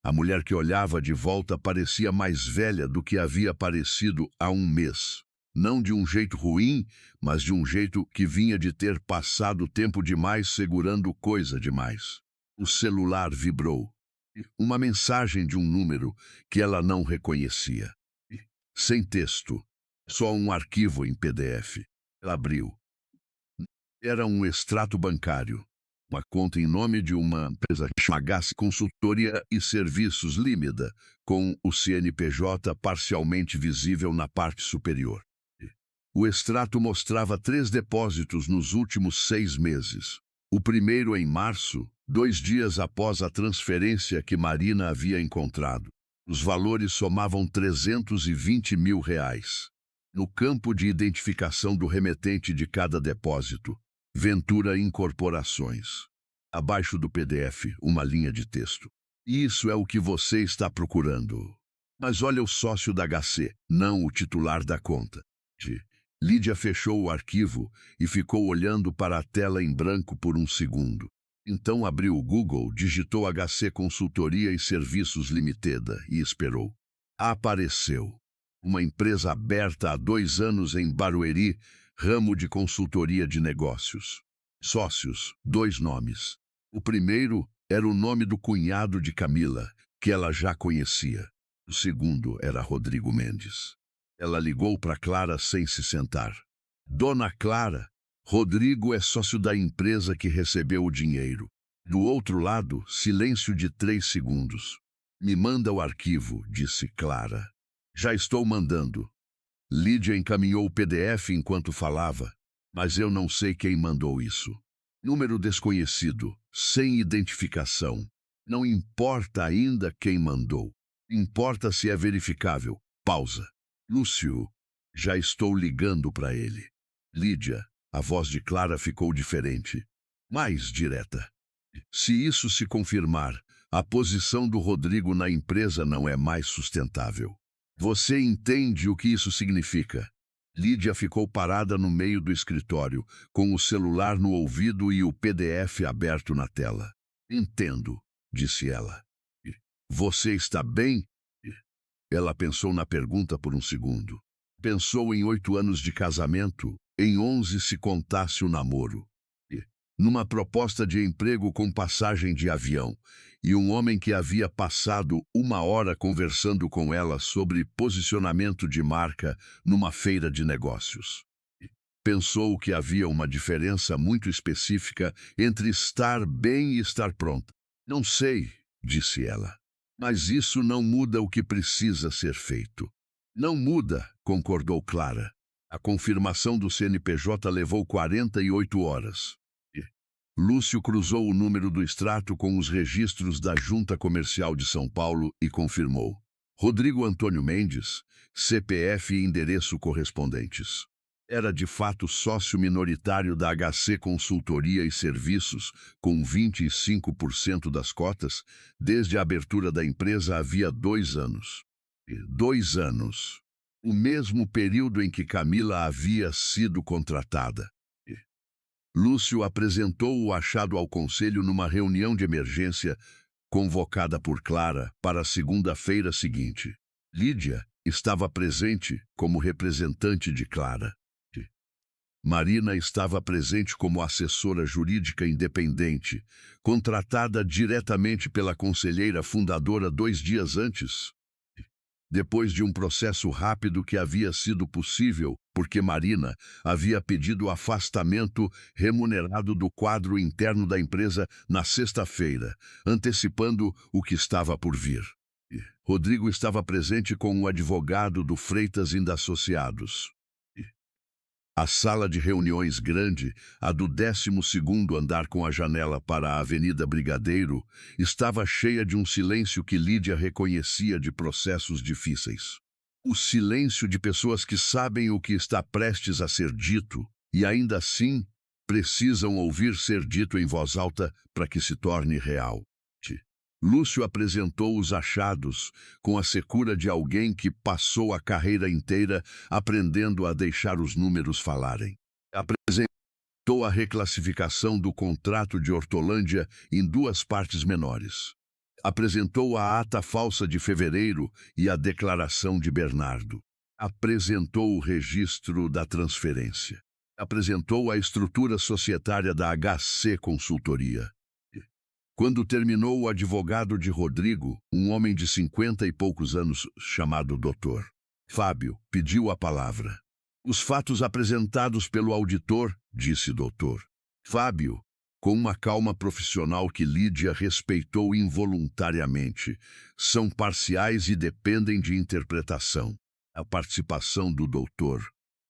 A mulher que olhava de volta parecia mais velha do que havia parecido há um mês. Não de um jeito ruim, mas de um jeito que vinha de ter passado tempo demais segurando coisa demais. O celular vibrou. Uma mensagem de um número que ela não reconhecia. Sem texto, só um arquivo em PDF. Ela abriu. Era um extrato bancário. Uma conta em nome de uma empresa chamada Consultoria e Serviços Limitada, com o CNPJ parcialmente visível na parte superior. O extrato mostrava 3 depósitos nos últimos 6 meses. O primeiro em março, 2 dias após a transferência que Marina havia encontrado. Os valores somavam R$ 320 mil. No campo de identificação do remetente de cada depósito, Ventura Incorporações. Abaixo do PDF, uma linha de texto. Isso é o que você está procurando. Mas olha o sócio da HC, não o titular da conta. Lídia fechou o arquivo e ficou olhando para a tela em branco por um segundo. Então abriu o Google, digitou HC Consultoria e Serviços Limitada e esperou. Apareceu. Uma empresa aberta há 2 anos em Barueri, ramo de consultoria de negócios. Sócios, 2 nomes. O primeiro era o nome do cunhado de Camila, que ela já conhecia. O segundo era Rodrigo Mendes. Ela ligou para Clara sem se sentar. Dona Clara, Rodrigo é sócio da empresa que recebeu o dinheiro. Do outro lado, silêncio de 3 segundos. Me manda o arquivo, disse Clara. Já estou mandando. Lídia encaminhou o PDF enquanto falava, mas eu não sei quem mandou isso. Número desconhecido, sem identificação. Não importa ainda quem mandou. Importa se é verificável. Pausa. Lúcio, já estou ligando para ele. Lídia, a voz de Clara ficou diferente, mais direta. Se isso se confirmar, a posição do Rodrigo na empresa não é mais sustentável. Você entende o que isso significa? Lídia ficou parada no meio do escritório, com o celular no ouvido e o PDF aberto na tela. Entendo, disse ela. Você está bem? Ela pensou na pergunta por um segundo. Pensou em 8 anos de casamento, em 11 se contasse o namoro. Numa proposta de emprego com passagem de avião, e um homem que havia passado 1 hora conversando com ela sobre posicionamento de marca numa feira de negócios. Pensou que havia uma diferença muito específica entre estar bem e estar pronta. Não sei, disse ela, mas isso não muda o que precisa ser feito. Não muda, concordou Clara. A confirmação do CNPJ levou 48 horas. Lúcio cruzou o número do extrato com os registros da Junta Comercial de São Paulo e confirmou. Rodrigo Antônio Mendes, CPF e endereço correspondentes. Era de fato sócio minoritário da HC Consultoria e Serviços, com 25% das cotas, desde a abertura da empresa havia 2 anos. 2 anos. O mesmo período em que Camila havia sido contratada. Lúcio apresentou o achado ao conselho numa reunião de emergência convocada por Clara para a segunda-feira seguinte. Lídia estava presente como representante de Clara. Marina estava presente como assessora jurídica independente, contratada diretamente pela conselheira fundadora 2 dias antes. Depois de um processo rápido que havia sido possível, porque Marina havia pedido afastamento remunerado do quadro interno da empresa na sexta-feira, antecipando o que estava por vir. Rodrigo estava presente com o advogado do Freitas e Associados. A sala de reuniões grande, a do 12º andar com a janela para a Avenida Brigadeiro, estava cheia de um silêncio que Lídia reconhecia de processos difíceis. O silêncio de pessoas que sabem o que está prestes a ser dito e, ainda assim, precisam ouvir ser dito em voz alta para que se torne real. Lúcio apresentou os achados com a secura de alguém que passou a carreira inteira aprendendo a deixar os números falarem. Apresentou a reclassificação do contrato de Hortolândia em 2 partes menores. Apresentou a ata falsa de fevereiro e a declaração de Bernardo. Apresentou o registro da transferência. Apresentou a estrutura societária da HC Consultoria. Quando terminou, o advogado de Rodrigo, um homem de 50 e poucos anos, chamado Dr. Fábio, pediu a palavra. Os fatos apresentados pelo auditor, disse Dr. Fábio, com uma calma profissional que Lídia respeitou involuntariamente, são parciais e dependem de interpretação. A participação do Dr.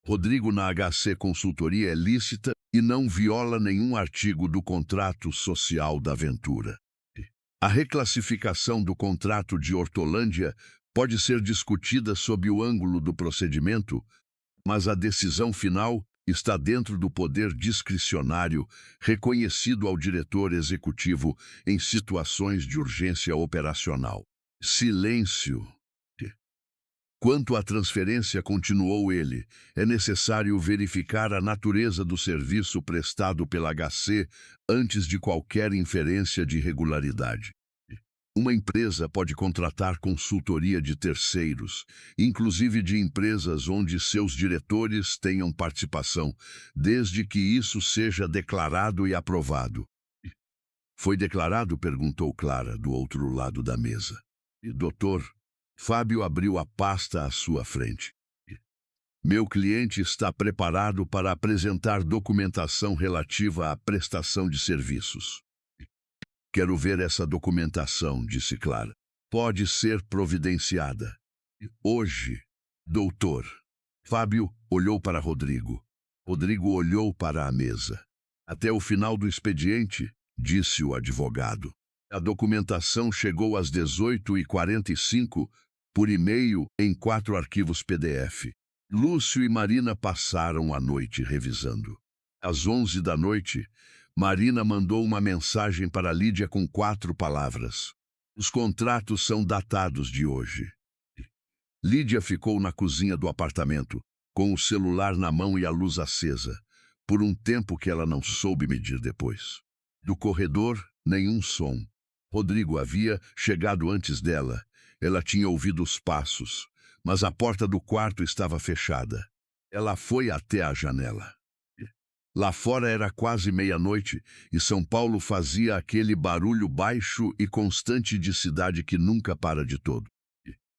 Rodrigo na HC Consultoria é lícita e não viola nenhum artigo do contrato social da Ventura. A reclassificação do contrato de Hortolândia pode ser discutida sob o ângulo do procedimento, Mas a decisão final está dentro do poder discricionário reconhecido ao diretor executivo em situações de urgência operacional. Silêncio. Quanto à transferência, continuou ele, é necessário verificar a natureza do serviço prestado pela HC antes de qualquer inferência de regularidade. Uma empresa pode contratar consultoria de terceiros, inclusive de empresas onde seus diretores tenham participação, desde que isso seja declarado e aprovado. Foi declarado? Perguntou Clara, do outro lado da mesa. Doutor, Fábio abriu a pasta à sua frente. Meu cliente está preparado para apresentar documentação relativa à prestação de serviços. Quero ver essa documentação, disse Clara. Pode ser providenciada. Hoje, doutor. Fábio olhou para Rodrigo. Rodrigo olhou para a mesa. Até o final do expediente, disse o advogado. A documentação chegou às 18h45 por e-mail em 4 arquivos PDF. Lúcio e Marina passaram a noite revisando. Às 11 da noite, Marina mandou uma mensagem para Lídia com 4 palavras. Os contratos são datados de hoje. Lídia ficou na cozinha do apartamento, com o celular na mão e a luz acesa, por um tempo que ela não soube medir depois. Do corredor, nenhum som. Rodrigo havia chegado antes dela. Ela tinha ouvido os passos, mas a porta do quarto estava fechada. Ela foi até a janela. Lá fora era quase meia-noite e São Paulo fazia aquele barulho baixo e constante de cidade que nunca para de todo.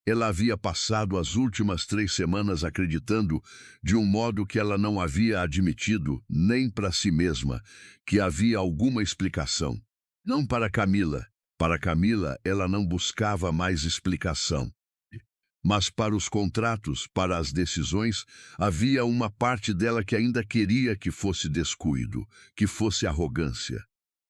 Ela havia passado as últimas 3 semanas acreditando, de um modo que ela não havia admitido, nem para si mesma, que havia alguma explicação. Não para Camila. Para Camila, ela não buscava mais explicação. Mas para os contratos, para as decisões, havia uma parte dela que ainda queria que fosse descuido, que fosse arrogância,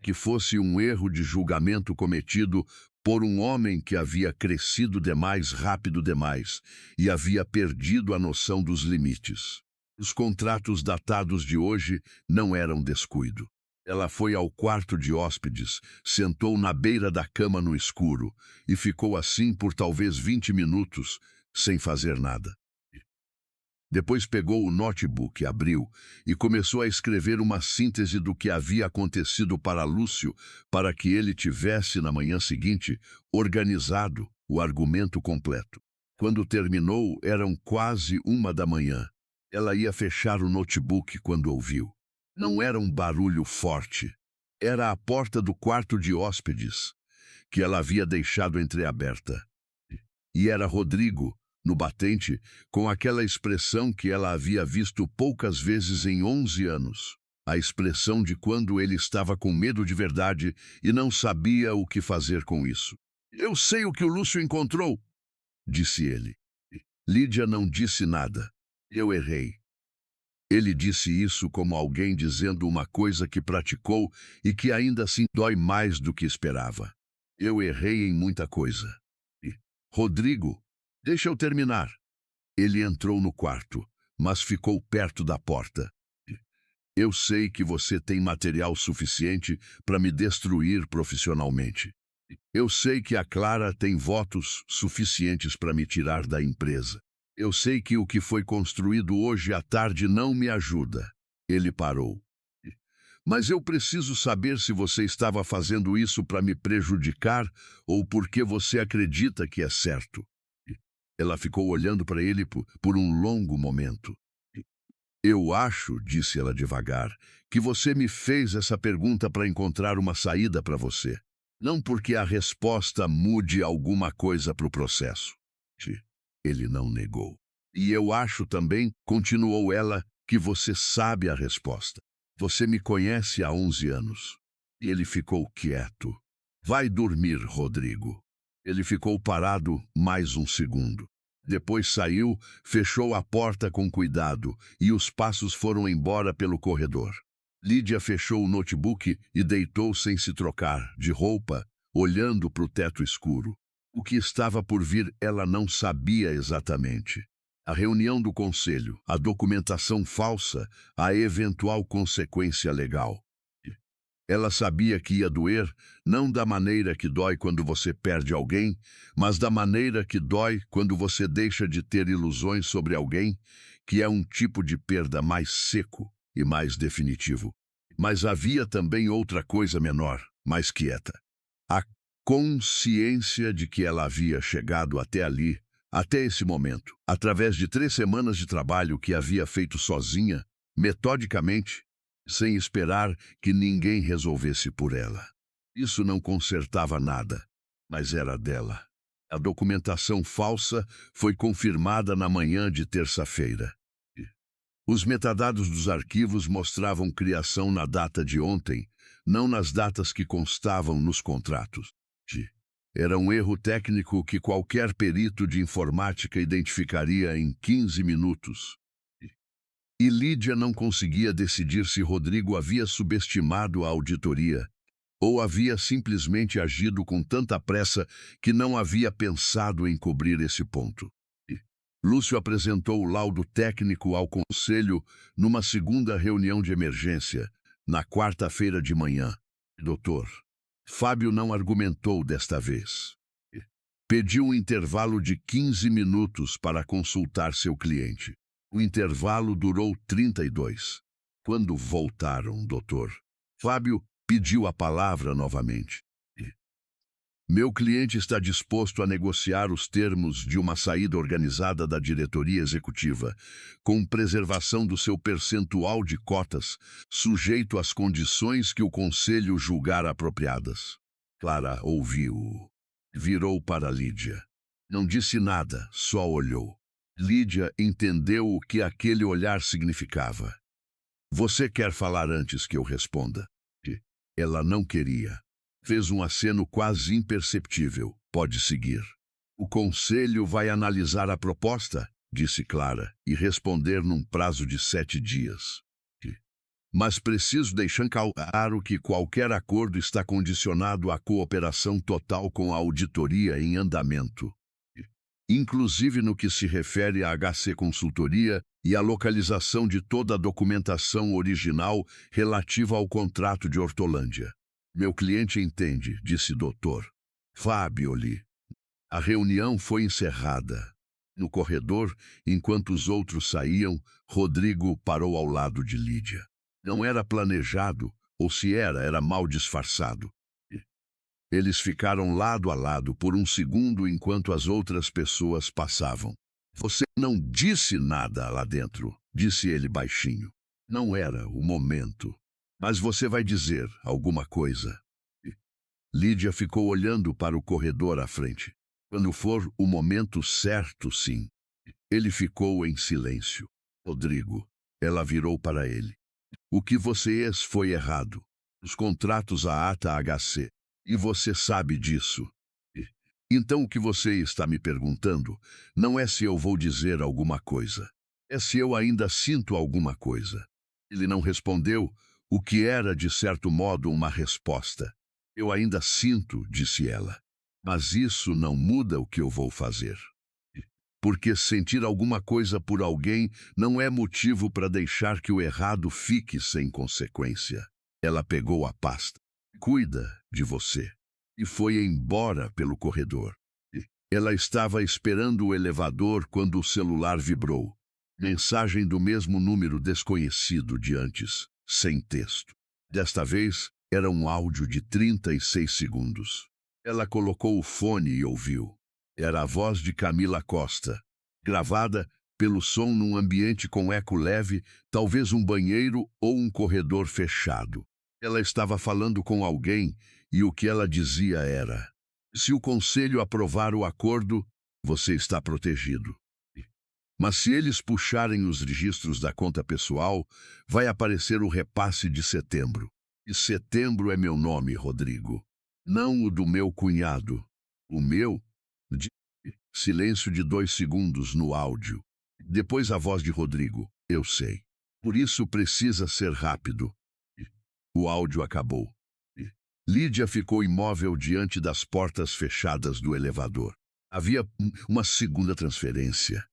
que fosse um erro de julgamento cometido por um homem que havia crescido demais rápido demais e havia perdido a noção dos limites. Os contratos datados de hoje não eram descuido. Ela foi ao quarto de hóspedes, sentou na beira da cama no escuro e ficou assim por talvez 20 minutos, sem fazer nada. Depois pegou o notebook, abriu e começou a escrever uma síntese do que havia acontecido para Lúcio, para que ele tivesse, na manhã seguinte, organizado o argumento completo. Quando terminou, eram quase 1 da manhã. Ela ia fechar o notebook quando ouviu. Não era um barulho forte. Era a porta do quarto de hóspedes, que ela havia deixado entreaberta. E era Rodrigo, no batente, com aquela expressão que ela havia visto poucas vezes em 11 anos. A expressão de quando ele estava com medo de verdade e não sabia o que fazer com isso. Eu sei o que o Lúcio encontrou, disse ele. Lídia não disse nada. Eu errei. Ele disse isso como alguém dizendo uma coisa que praticou e que ainda assim dói mais do que esperava. Eu errei em muita coisa. Rodrigo, deixa eu terminar. Ele entrou no quarto, mas ficou perto da porta. Eu sei que você tem material suficiente para me destruir profissionalmente. Eu sei que a Clara tem votos suficientes para me tirar da empresa. Eu sei que o que foi construído hoje à tarde não me ajuda. Ele parou. Mas eu preciso saber se você estava fazendo isso para me prejudicar ou porque você acredita que é certo. Ela ficou olhando para ele por um longo momento. Eu acho, disse ela devagar, que você me fez essa pergunta para encontrar uma saída para você. Não porque a resposta mude alguma coisa para o processo. Ele não negou. E eu acho também, continuou ela, que você sabe a resposta. Você me conhece há 11 anos. Ele ficou quieto. Vai dormir, Rodrigo. Ele ficou parado mais um segundo. Depois saiu, fechou a porta com cuidado e os passos foram embora pelo corredor. Lídia fechou o notebook e deitou sem se trocar, de roupa, olhando para o teto escuro. O que estava por vir ela não sabia exatamente. A reunião do conselho, a documentação falsa, a eventual consequência legal. Ela sabia que ia doer, não da maneira que dói quando você perde alguém, mas da maneira que dói quando você deixa de ter ilusões sobre alguém, que é um tipo de perda mais seco e mais definitivo. Mas havia também outra coisa menor, mais quieta. A consciência de que ela havia chegado até ali, até esse momento, através de 3 semanas de trabalho que havia feito sozinha, metodicamente, sem esperar que ninguém resolvesse por ela. Isso não consertava nada, mas era dela. A documentação falsa foi confirmada na manhã de terça-feira. Os metadados dos arquivos mostravam criação na data de ontem, não nas datas que constavam nos contratos. Era um erro técnico que qualquer perito de informática identificaria em 15 minutos. E Lídia não conseguia decidir se Rodrigo havia subestimado a auditoria ou havia simplesmente agido com tanta pressa que não havia pensado em cobrir esse ponto. Lúcio apresentou o laudo técnico ao conselho numa segunda reunião de emergência, na quarta-feira de manhã. Doutor, Fábio não argumentou desta vez. Pediu um intervalo de 15 minutos para consultar seu cliente. O intervalo durou 32. Quando voltaram, doutor, Fábio pediu a palavra novamente. Meu cliente está disposto a negociar os termos de uma saída organizada da diretoria executiva, com preservação do seu percentual de cotas, sujeito às condições que o conselho julgar apropriadas. Clara ouviu. Virou para Lídia. Não disse nada, só olhou. Lídia entendeu o que aquele olhar significava. Você quer falar antes que eu responda? Ela não queria. Fez um aceno quase imperceptível. Pode seguir. O conselho vai analisar a proposta, disse Clara, e responder num prazo de 7 dias. Mas preciso deixar claro que qualquer acordo está condicionado à cooperação total com a auditoria em andamento, inclusive no que se refere à HC Consultoria e à localização de toda a documentação original relativa ao contrato de Hortolândia. Meu cliente entende, disse Dr. Fabioli. A reunião foi encerrada. No corredor, enquanto os outros saíam, Rodrigo parou ao lado de Lídia. Não era planejado, ou se era mal disfarçado. Eles ficaram lado a lado por um segundo enquanto as outras pessoas passavam. Você não disse nada lá dentro, disse ele baixinho. Não era o momento. Mas você vai dizer alguma coisa. Lídia ficou olhando para o corredor à frente. Quando for o momento certo, sim. Ele ficou em silêncio. Rodrigo, ela virou para ele. O que você fez foi errado. Os contratos a ata HC. E você sabe disso. Então o que você está me perguntando não é se eu vou dizer alguma coisa. É se eu ainda sinto alguma coisa. Ele não respondeu, o que era de certo modo uma resposta. Eu ainda sinto, disse ela. Mas isso não muda o que eu vou fazer. Porque sentir alguma coisa por alguém não é motivo para deixar que o errado fique sem consequência. Ela pegou a pasta. Cuida de você. E foi embora pelo corredor. Ela estava esperando o elevador quando o celular vibrou. Mensagem do mesmo número desconhecido de antes, sem texto. Desta vez, era um áudio de 36 segundos. Ela colocou o fone e ouviu. Era a voz de Camila Costa, gravada pelo som num ambiente com eco leve, talvez um banheiro ou um corredor fechado. Ela estava falando com alguém e o que ela dizia era: se o conselho aprovar o acordo, você está protegido. Mas se eles puxarem os registros da conta pessoal, vai aparecer o repasse de setembro. E setembro é meu nome, Rodrigo. Não o do meu cunhado. O meu? Silêncio de 2 segundos no áudio. Depois a voz de Rodrigo. Eu sei. Por isso precisa ser rápido. O áudio acabou. Lídia ficou imóvel diante das portas fechadas do elevador. Havia uma segunda transferência.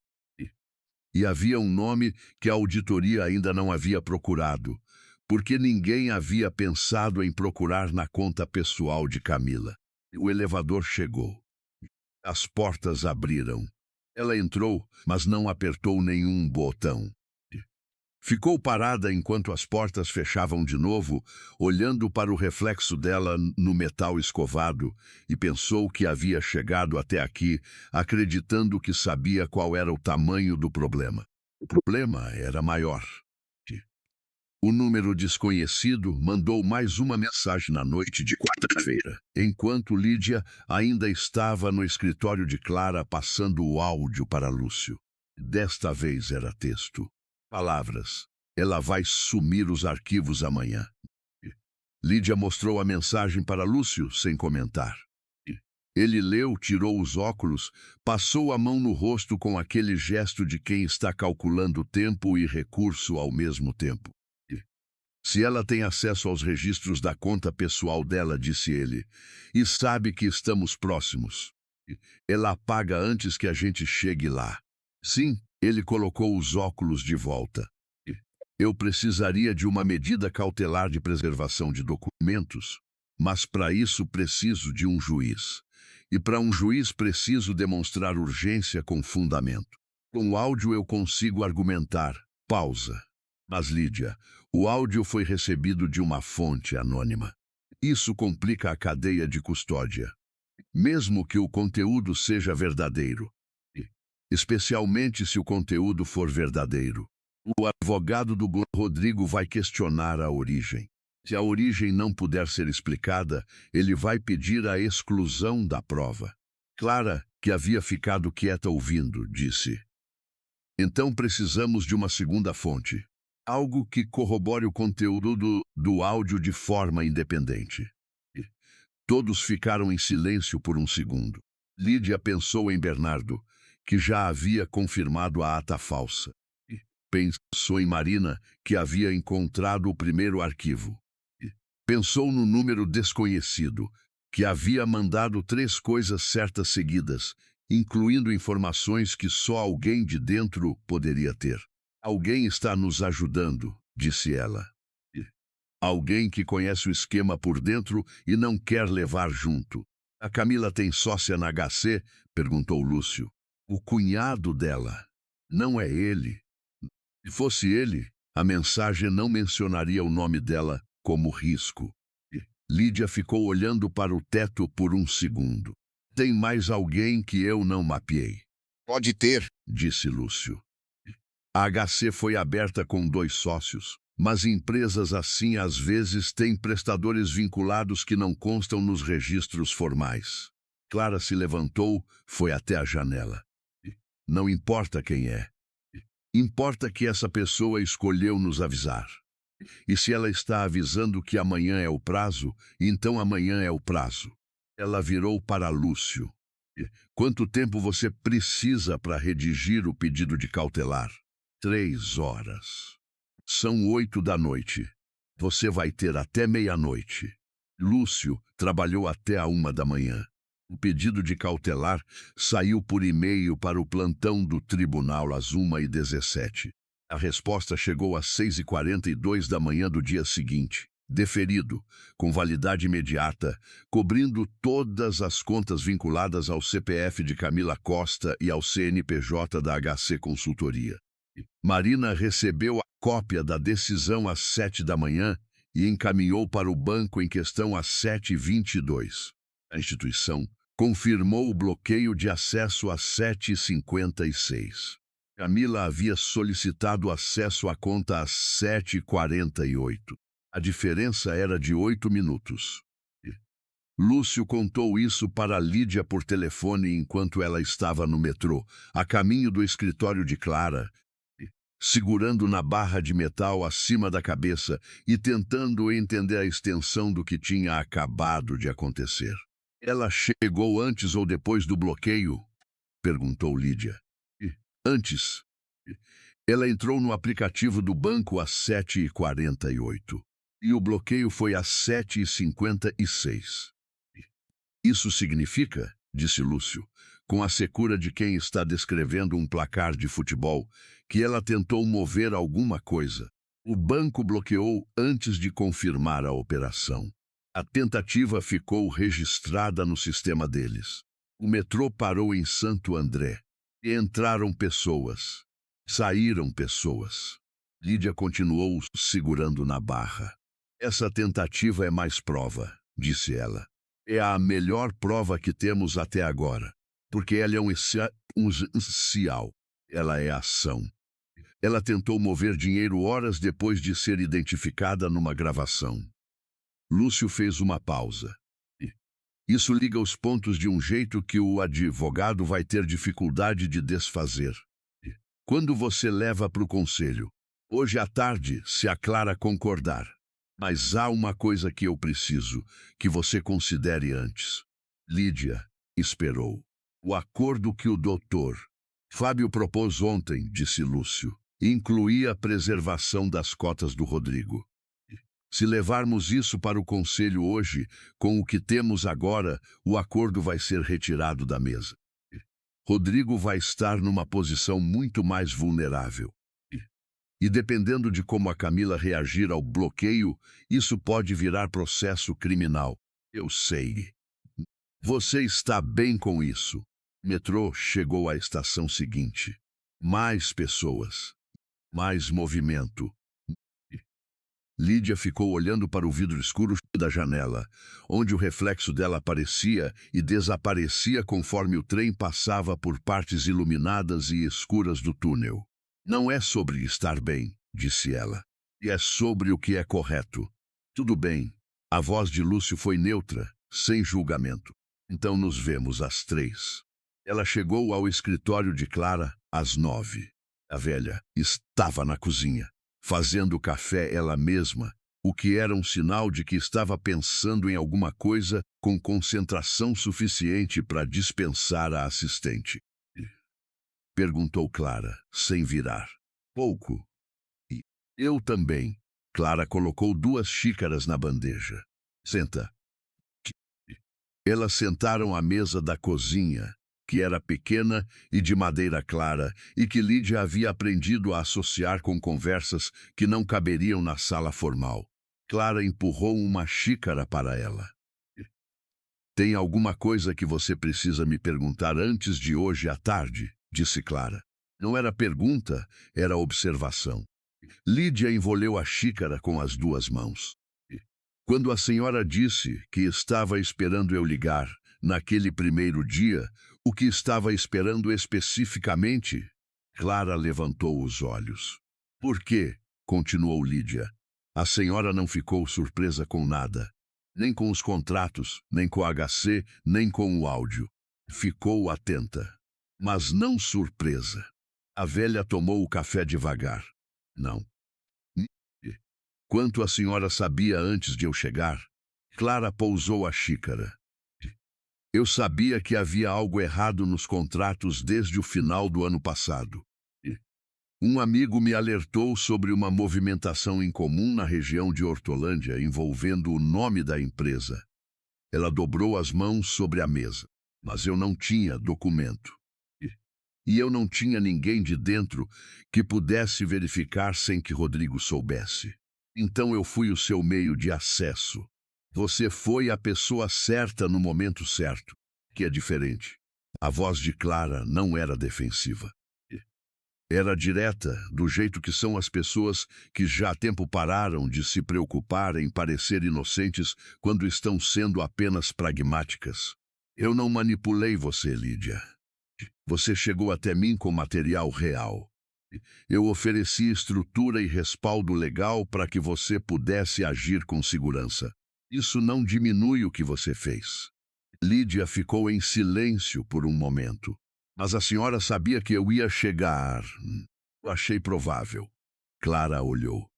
E havia um nome que a auditoria ainda não havia procurado, porque ninguém havia pensado em procurar na conta pessoal de Camila. O elevador chegou. As portas abriram. Ela entrou, mas não apertou nenhum botão. Ficou parada enquanto as portas fechavam de novo, olhando para o reflexo dela no metal escovado, e pensou que havia chegado até aqui, acreditando que sabia qual era o tamanho do problema. O problema era maior. O número desconhecido mandou mais uma mensagem na noite de quarta-feira, enquanto Lídia ainda estava no escritório de Clara passando o áudio para Lúcio. Desta vez era texto. Palavras. Ela vai sumir os arquivos amanhã. Lídia mostrou a mensagem para Lúcio sem comentar. Ele leu, tirou os óculos, passou a mão no rosto com aquele gesto de quem está calculando tempo e recurso ao mesmo tempo. Se ela tem acesso aos registros da conta pessoal dela, disse ele, e sabe que estamos próximos, ela apaga antes que a gente chegue lá. Sim, ele colocou os óculos de volta. Eu precisaria de uma medida cautelar de preservação de documentos, mas para isso preciso de um juiz. E para um juiz preciso demonstrar urgência com fundamento. Com o áudio eu consigo argumentar. Pausa. Mas, Lídia, o áudio foi recebido de uma fonte anônima. Isso complica a cadeia de custódia. Mesmo que o conteúdo seja verdadeiro. Especialmente se o conteúdo for verdadeiro. O advogado do Rodrigo vai questionar a origem. Se a origem não puder ser explicada, ele vai pedir a exclusão da prova. Clara, que havia ficado quieta ouvindo, disse. Então precisamos de uma segunda fonte. Algo que corrobore o conteúdo do áudio de forma independente. Todos ficaram em silêncio por um segundo. Lídia pensou em Bernardo, que já havia confirmado a ata falsa. Pensou em Marina, que havia encontrado o primeiro arquivo. Pensou no número desconhecido, que havia mandado 3 coisas certas seguidas, incluindo informações que só alguém de dentro poderia ter. Alguém está nos ajudando, disse ela. Alguém que conhece o esquema por dentro e não quer levar junto. A Camila tem sócia na HC? Perguntou Lúcio. O cunhado dela. Não é ele. Se fosse ele, a mensagem não mencionaria o nome dela como risco. Lídia ficou olhando para o teto por um segundo. Tem mais alguém que eu não mapeei. Pode ter, Disse Lúcio. A HC foi aberta com 2 sócios, mas empresas assim às vezes têm prestadores vinculados que não constam nos registros formais. Clara se levantou, foi até a janela. Não importa quem é. Importa que essa pessoa escolheu nos avisar. E se ela está avisando que amanhã é o prazo, então amanhã é o prazo. Ela virou para Lúcio. Quanto tempo você precisa para redigir o pedido de cautelar? 3 horas. São 8 da noite. Você vai ter até meia-noite. Lúcio trabalhou até a 1 da manhã. O pedido de cautelar saiu por e-mail para o plantão do tribunal às 1h17. A resposta chegou às 6h42 da manhã do dia seguinte. Deferido, com validade imediata, cobrindo todas as contas vinculadas ao CPF de Camila Costa e ao CNPJ da HC Consultoria. Marina recebeu a cópia da decisão às 7 da manhã e encaminhou para o banco em questão às 7h22. A instituição confirmou o bloqueio de acesso às 7h56. Camila havia solicitado acesso à conta às 7h48. A diferença era de 8 minutos. Lúcio contou isso para Lídia por telefone enquanto ela estava no metrô, a caminho do escritório de Clara, segurando na barra de metal acima da cabeça e tentando entender a extensão do que tinha acabado de acontecer. Ela chegou antes ou depois do bloqueio? Perguntou Lídia. Antes. Ela entrou no aplicativo do banco às 7h48 e o bloqueio foi às 7h56. Isso significa, disse Lúcio, com a secura de quem está descrevendo um placar de futebol, que ela tentou mover alguma coisa. O banco bloqueou antes de confirmar a operação. A tentativa ficou registrada no sistema deles. O metrô parou em Santo André. E entraram pessoas. Saíram pessoas. Lídia continuou segurando na barra. Essa tentativa é mais prova, disse ela. É a melhor prova que temos até agora. Porque ela é um essencial. Ela é ação. Ela tentou mover dinheiro horas depois de ser identificada numa gravação. Lúcio fez uma pausa. Isso liga os pontos de um jeito que o advogado vai ter dificuldade de desfazer. Quando você leva para o conselho? Hoje à tarde, se a Clara concordar. Mas há uma coisa que eu preciso que você considere antes. Lídia esperou. O acordo que o doutor Fábio propôs ontem, disse Lúcio, incluía a preservação das cotas do Rodrigo. Se levarmos isso para o conselho hoje, com o que temos agora, o acordo vai ser retirado da mesa. Rodrigo vai estar numa posição muito mais vulnerável. E dependendo de como a Camila reagir ao bloqueio, isso pode virar processo criminal. Eu sei. Você está bem com isso. O metrô chegou à estação seguinte. Mais pessoas. Mais movimento. Lídia ficou olhando para o vidro escuro da janela, onde o reflexo dela aparecia e desaparecia conforme o trem passava por partes iluminadas e escuras do túnel. Não é sobre estar bem, disse ela. E é sobre o que é correto. Tudo bem. A voz de Lúcio foi neutra, sem julgamento. Então nos vemos às 3. Ela chegou ao escritório de Clara às 9. A velha estava na cozinha, fazendo café ela mesma, o que era um sinal de que estava pensando em alguma coisa com concentração suficiente para dispensar a assistente. Perguntou Clara, sem virar. Pouco. E eu também. Clara colocou 2 xícaras na bandeja. Senta. Elas sentaram à mesa da cozinha, que era pequena e de madeira clara, e que Lídia havia aprendido a associar com conversas que não caberiam na sala formal. Clara empurrou uma xícara para ela. Tem alguma coisa que você precisa me perguntar antes de hoje à tarde? Disse Clara. Não era pergunta, era observação. Lídia envolveu a xícara com as 2 mãos. Quando a senhora disse que estava esperando eu ligar, naquele primeiro dia, o que estava esperando especificamente? Clara levantou os olhos. Por quê? Continuou Lídia. A senhora não ficou surpresa com nada. Nem com os contratos, nem com o HC, nem com o áudio. Ficou atenta. Mas não surpresa. A velha tomou o café devagar. Não. Quanto a senhora sabia antes de eu chegar? Clara pousou a xícara. Eu sabia que havia algo errado nos contratos desde o final do ano passado. Um amigo me alertou sobre uma movimentação incomum na região de Hortolândia envolvendo o nome da empresa. Ela dobrou as mãos sobre a mesa, mas eu não tinha documento. E eu não tinha ninguém de dentro que pudesse verificar sem que Rodrigo soubesse. Então eu fui o seu meio de acesso. Você foi a pessoa certa no momento certo, que é diferente. A voz de Clara não era defensiva. Era direta, do jeito que são as pessoas que já há tempo pararam de se preocupar em parecer inocentes quando estão sendo apenas pragmáticas. Eu não manipulei você, Lídia. Você chegou até mim com material real. Eu ofereci estrutura e respaldo legal para que você pudesse agir com segurança. Isso não diminui o que você fez. Lídia ficou em silêncio por um momento. Mas a senhora sabia que eu ia chegar. Eu achei provável. Clara olhou.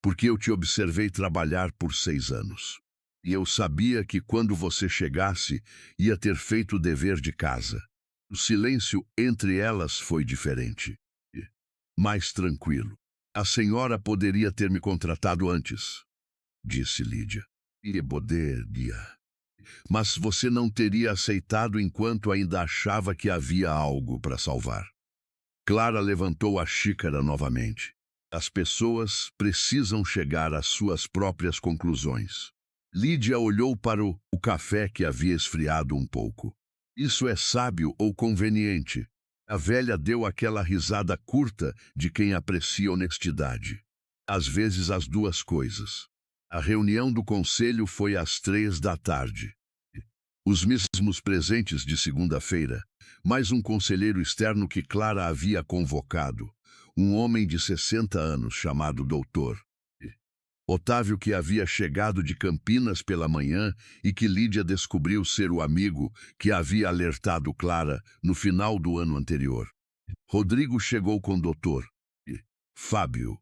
Porque eu te observei trabalhar por 6 anos. E eu sabia que quando você chegasse, ia ter feito o dever de casa. O silêncio entre elas foi diferente. Mais tranquilo. A senhora poderia ter me contratado antes, disse Lídia. E poderia. Mas você não teria aceitado enquanto ainda achava que havia algo para salvar. Clara levantou a xícara novamente. As pessoas precisam chegar às suas próprias conclusões. Lídia olhou para o café que havia esfriado um pouco. Isso é sábio ou conveniente? A velha deu aquela risada curta de quem aprecia honestidade. Às vezes as duas coisas. A reunião do conselho foi às 3 da tarde. Os mesmos presentes de segunda-feira, mais um conselheiro externo que Clara havia convocado, um homem de 60 anos chamado Doutor. Otávio, que havia chegado de Campinas pela manhã e que Lídia descobriu ser o amigo que havia alertado Clara no final do ano anterior. Rodrigo chegou com o doutor. Fábio.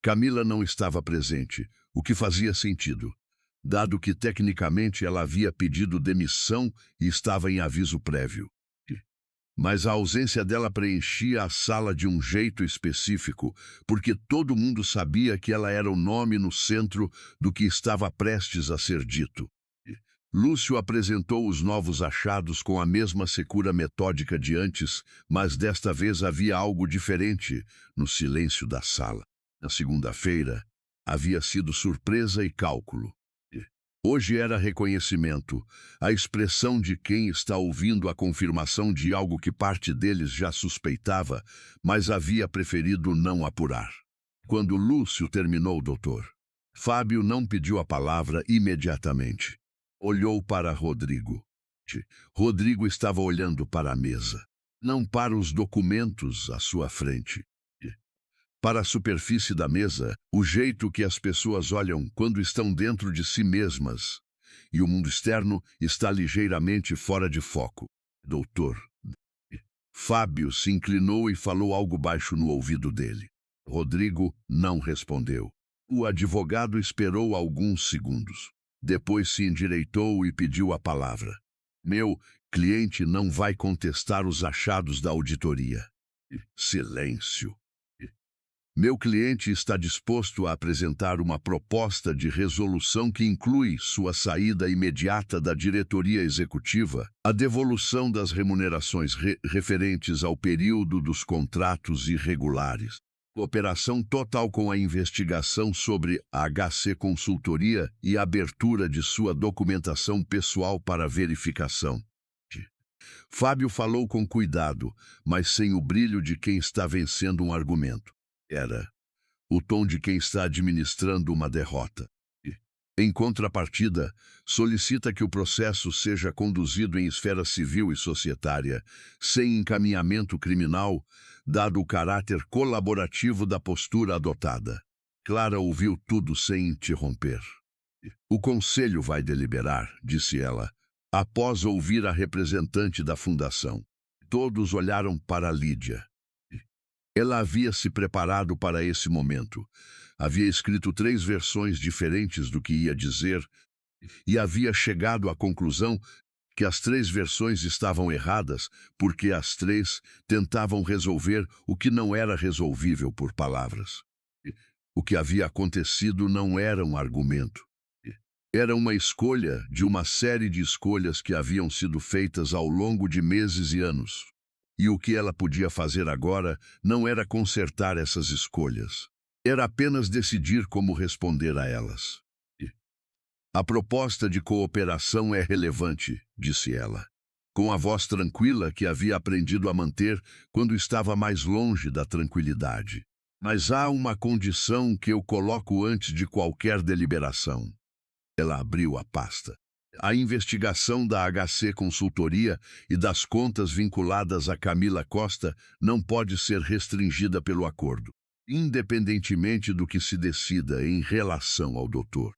Camila não estava presente, o que fazia sentido, dado que tecnicamente ela havia pedido demissão e estava em aviso prévio. Mas a ausência dela preenchia a sala de um jeito específico, porque todo mundo sabia que ela era o nome no centro do que estava prestes a ser dito. Lúcio apresentou os novos achados com a mesma secura metódica de antes, mas desta vez havia algo diferente no silêncio da sala. Na segunda-feira, havia sido surpresa e cálculo. Hoje era reconhecimento, a expressão de quem está ouvindo a confirmação de algo que parte deles já suspeitava, mas havia preferido não apurar. Quando Lúcio terminou, doutor, Fábio não pediu a palavra imediatamente. Olhou para Rodrigo. Rodrigo estava olhando para a mesa, não para os documentos à sua frente. Para a superfície da mesa, o jeito que as pessoas olham quando estão dentro de si mesmas, e o mundo externo está ligeiramente fora de foco. Doutor. Fábio se inclinou e falou algo baixo no ouvido dele. Rodrigo não respondeu. O advogado esperou alguns segundos. Depois se endireitou e pediu a palavra. Meu cliente não vai contestar os achados da auditoria. Silêncio. Meu cliente está disposto a apresentar uma proposta de resolução que inclui sua saída imediata da diretoria executiva, a devolução das remunerações referentes ao período dos contratos irregulares, cooperação total com a investigação sobre a HC Consultoria e a abertura de sua documentação pessoal para verificação. Fábio falou com cuidado, mas sem o brilho de quem está vencendo um argumento. Era o tom de quem está administrando uma derrota. Em contrapartida, solicita que o processo seja conduzido em esfera civil e societária, sem encaminhamento criminal, dado o caráter colaborativo da postura adotada. Clara ouviu tudo sem interromper. O conselho vai deliberar, disse ela, após ouvir a representante da fundação. Todos olharam para Lídia. Ela havia se preparado para esse momento. Havia escrito 3 versões diferentes do que ia dizer e havia chegado à conclusão que as 3 versões estavam erradas porque as 3 tentavam resolver o que não era resolvível por palavras. O que havia acontecido não era um argumento. Era uma escolha de uma série de escolhas que haviam sido feitas ao longo de meses e anos. E o que ela podia fazer agora não era consertar essas escolhas. Era apenas decidir como responder a elas. A proposta de cooperação é relevante, disse ela, com a voz tranquila que havia aprendido a manter quando estava mais longe da tranquilidade. Mas há uma condição que eu coloco antes de qualquer deliberação. Ela abriu a pasta. A investigação da HC Consultoria e das contas vinculadas a Camila Costa não pode ser restringida pelo acordo, independentemente do que se decida em relação ao doutor.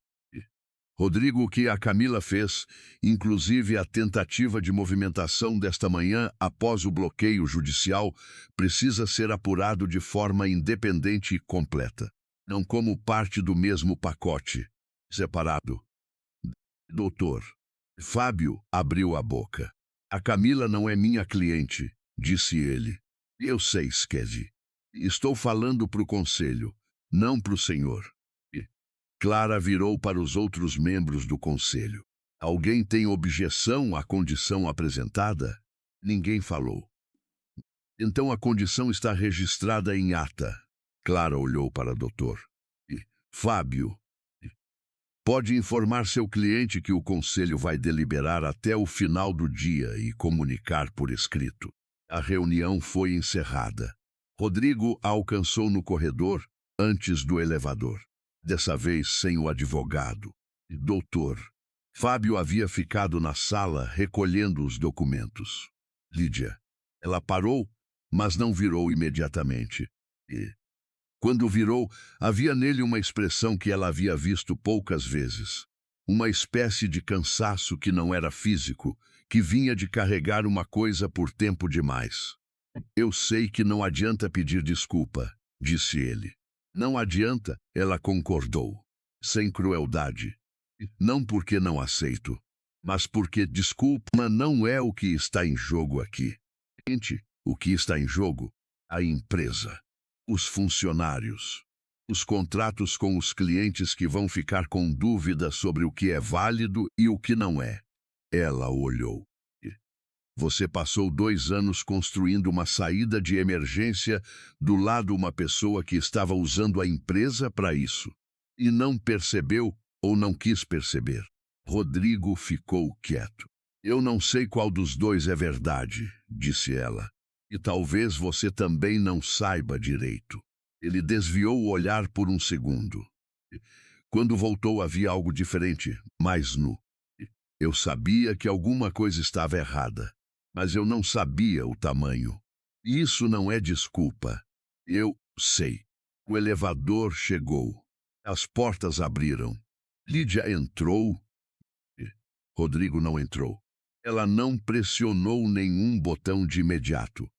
Rodrigo, o que a Camila fez, inclusive a tentativa de movimentação desta manhã após o bloqueio judicial, precisa ser apurado de forma independente e completa, não como parte do mesmo pacote, separado. Doutor. Fábio abriu a boca. A Camila não é minha cliente, disse ele. Eu sei, Skedi. Estou falando para o conselho, não para o senhor. Clara virou para os outros membros do conselho. Alguém tem objeção à condição apresentada? Ninguém falou. Então a condição está registrada em ata. Clara olhou para o doutor. Fábio, pode informar seu cliente que o conselho vai deliberar até o final do dia e comunicar por escrito. A reunião foi encerrada. Rodrigo a alcançou no corredor, antes do elevador. Dessa vez sem o advogado. Doutor. Fábio havia ficado na sala recolhendo os documentos. Lídia. Ela parou, mas não virou imediatamente. E, quando virou, havia nele uma expressão que ela havia visto poucas vezes. Uma espécie de cansaço que não era físico, que vinha de carregar uma coisa por tempo demais. Eu sei que não adianta pedir desculpa, disse ele. Não adianta, ela concordou. Sem crueldade. Não porque não aceito, mas porque desculpa não é o que está em jogo aqui. O que está em jogo? A empresa. Os funcionários. Os contratos com os clientes que vão ficar com dúvida sobre o que é válido e o que não é. Ela olhou. Você passou 2 anos construindo uma saída de emergência do lado uma pessoa que estava usando a empresa para isso. E não percebeu ou não quis perceber. Rodrigo ficou quieto. Eu não sei qual dos dois é verdade, disse ela. E talvez você também não saiba direito. Ele desviou o olhar por um segundo. Quando voltou havia algo diferente, mais nu. Eu sabia que alguma coisa estava errada, mas eu não sabia o tamanho. Isso não é desculpa. Eu sei. O elevador chegou. As portas abriram. Lídia entrou. Rodrigo não entrou. Ela não pressionou nenhum botão de imediato.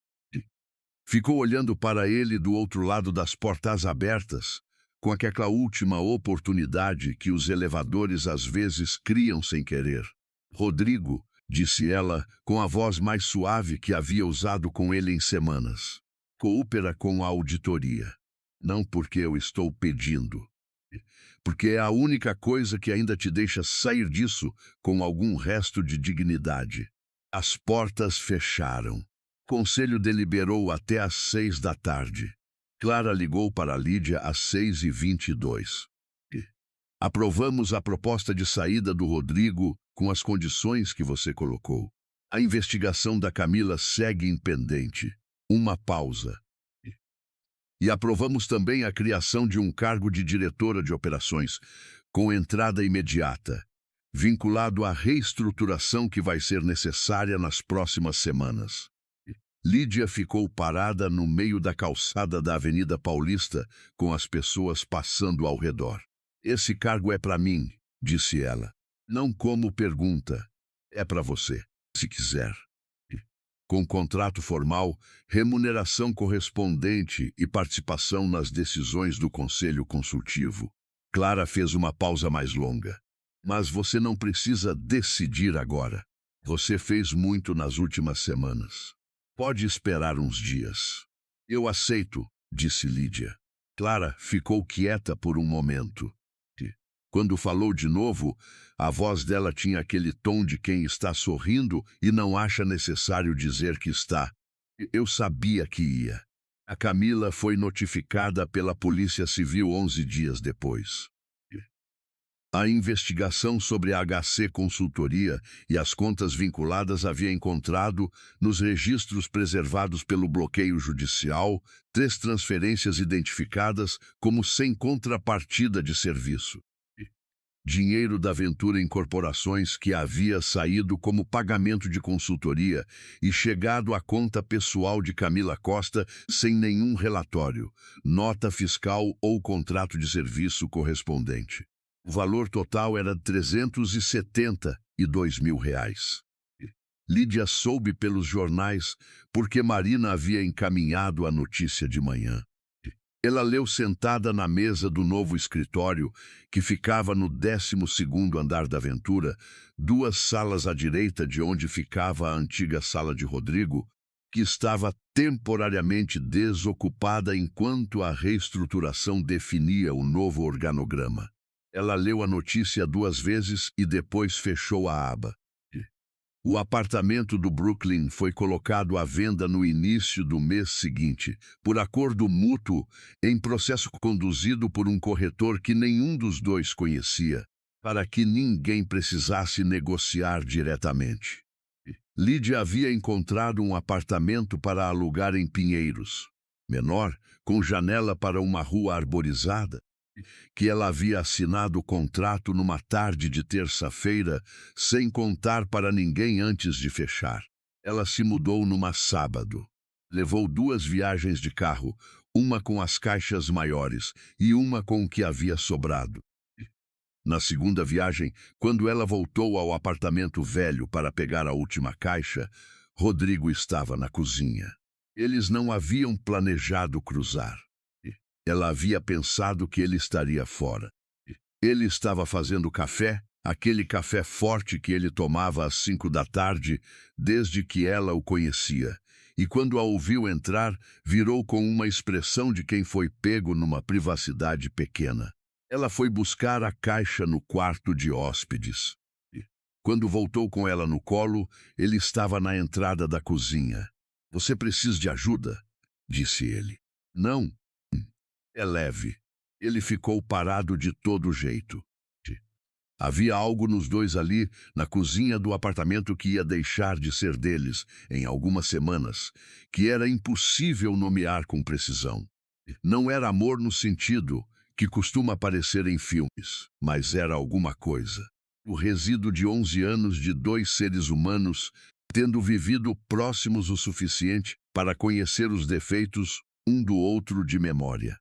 Ficou olhando para ele do outro lado das portas abertas, com aquela última oportunidade que os elevadores às vezes criam sem querer. Rodrigo, disse ela, com a voz mais suave que havia usado com ele em semanas. Coopera com a auditoria. Não porque eu estou pedindo. Porque é a única coisa que ainda te deixa sair disso com algum resto de dignidade. As portas fecharam. O conselho deliberou até às 6 da tarde. Clara ligou para Lídia às 6h22. Aprovamos a proposta de saída do Rodrigo com as condições que você colocou. A investigação da Camila segue pendente. Uma pausa. E aprovamos também a criação de um cargo de diretora de operações, com entrada imediata, vinculado à reestruturação que vai ser necessária nas próximas semanas. Lídia ficou parada no meio da calçada da Avenida Paulista, com as pessoas passando ao redor. Esse cargo é para mim, disse ela. Não como pergunta. É para você, se quiser. Com contrato formal, remuneração correspondente e participação nas decisões do Conselho Consultivo. Clara fez uma pausa mais longa. Mas você não precisa decidir agora. Você fez muito nas últimas semanas. Pode esperar uns dias. Eu aceito, disse Lídia. Clara ficou quieta por um momento. Quando falou de novo, a voz dela tinha aquele tom de quem está sorrindo e não acha necessário dizer que está. Eu sabia que ia. A Camila foi notificada pela Polícia Civil 11 dias depois. A investigação sobre a HC Consultoria e as contas vinculadas havia encontrado, nos registros preservados pelo bloqueio judicial, 3 transferências identificadas como sem contrapartida de serviço. Dinheiro da Ventura Incorporações que havia saído como pagamento de consultoria e chegado à conta pessoal de Camila Costa sem nenhum relatório, nota fiscal ou contrato de serviço correspondente. O valor total era de R$372 mil. Lídia soube pelos jornais porque Marina havia encaminhado a notícia de manhã. Ela leu sentada na mesa do novo escritório, que ficava no 12º andar da Ventura, 2 salas à direita de onde ficava a antiga sala de Rodrigo, que estava temporariamente desocupada enquanto a reestruturação definia o novo organograma. Ela leu a notícia 2 vezes e depois fechou a aba. O apartamento do Brooklyn foi colocado à venda no início do mês seguinte, por acordo mútuo, em processo conduzido por um corretor que nenhum dos dois conhecia, para que ninguém precisasse negociar diretamente. Lídia havia encontrado um apartamento para alugar em Pinheiros, menor, com janela para uma rua arborizada, que ela havia assinado o contrato numa tarde de terça-feira, sem contar para ninguém antes de fechar. Ela se mudou numa sábado. Levou 2 viagens de carro, uma com as caixas maiores e uma com o que havia sobrado. Na segunda viagem, quando ela voltou ao apartamento velho para pegar a última caixa, Rodrigo estava na cozinha. Eles não haviam planejado cruzar. Ela havia pensado que ele estaria fora. Ele estava fazendo café, aquele café forte que ele tomava às 5 da tarde, desde que ela o conhecia. E quando a ouviu entrar, virou com uma expressão de quem foi pego numa privacidade pequena. Ela foi buscar a caixa no quarto de hóspedes. Quando voltou com ela no colo, ele estava na entrada da cozinha. "Você precisa de ajuda?" disse ele. "Não. É leve." Ele ficou parado de todo jeito. Havia algo nos dois ali, na cozinha do apartamento, que ia deixar de ser deles em algumas semanas, que era impossível nomear com precisão. Não era amor no sentido que costuma aparecer em filmes, mas era alguma coisa. O resíduo de 11 anos de 2 seres humanos, tendo vivido próximos o suficiente para conhecer os defeitos um do outro de memória.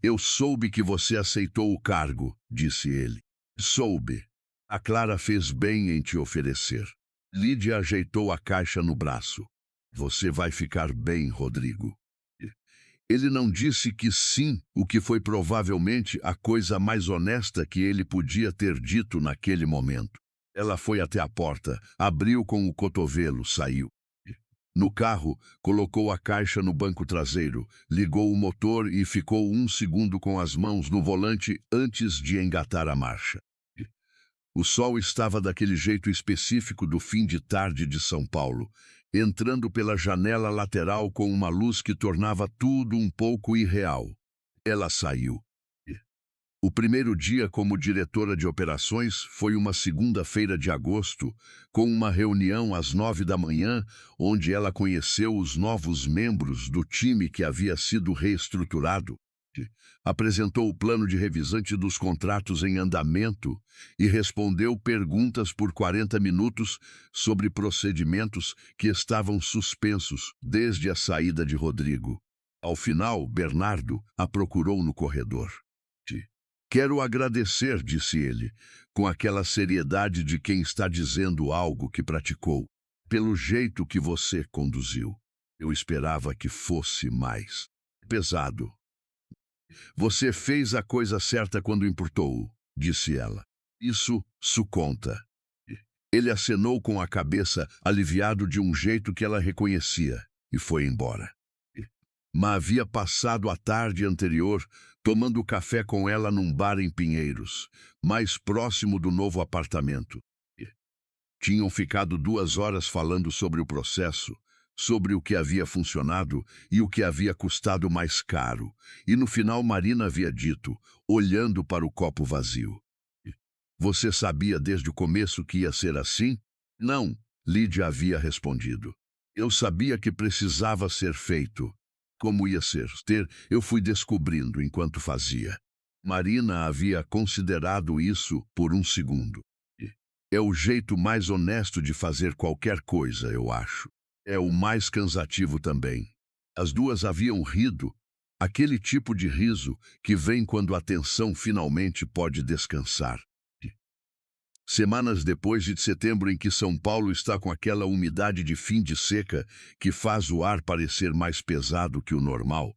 "Eu soube que você aceitou o cargo", disse ele. "Soube. A Clara fez bem em te oferecer." Lídia ajeitou a caixa no braço. "Você vai ficar bem, Rodrigo." Ele não disse que sim, o que foi provavelmente a coisa mais honesta que ele podia ter dito naquele momento. Ela foi até a porta, abriu com o cotovelo, saiu. No carro, colocou a caixa no banco traseiro, ligou o motor e ficou 1 segundo com as mãos no volante antes de engatar a marcha. O sol estava daquele jeito específico do fim de tarde de São Paulo, entrando pela janela lateral com uma luz que tornava tudo um pouco irreal. Ela saiu. O primeiro dia como diretora de operações foi uma segunda-feira de agosto, com uma reunião às 9 da manhã, onde ela conheceu os novos membros do time que havia sido reestruturado. Apresentou o plano de revisante dos contratos em andamento e respondeu perguntas por 40 minutos sobre procedimentos que estavam suspensos desde a saída de Rodrigo. Ao final, Bernardo a procurou no corredor. "Quero agradecer", disse ele, com aquela seriedade de quem está dizendo algo que praticou, "pelo jeito que você conduziu. Eu esperava que fosse mais pesado." "Você fez a coisa certa quando importou", disse ela. Isso conta." Ele acenou com a cabeça, aliviado de um jeito que ela reconhecia, e foi embora. Mas havia passado a tarde anterior tomando café com ela num bar em Pinheiros, mais próximo do novo apartamento. Tinham ficado 2 horas falando sobre o processo, sobre o que havia funcionado e o que havia custado mais caro, e no final Marina havia dito, olhando para o copo vazio: "Você sabia desde o começo que ia ser assim?" "Não", Lídia havia respondido. "Eu sabia que precisava ser feito. Como ia ser? Eu fui descobrindo enquanto fazia." Marina havia considerado isso por um segundo. "É o jeito mais honesto de fazer qualquer coisa, eu acho. É o mais cansativo também." As duas haviam rido, aquele tipo de riso que vem quando a tensão finalmente pode descansar. Semanas depois de setembro, em que São Paulo está com aquela umidade de fim de seca que faz o ar parecer mais pesado que o normal,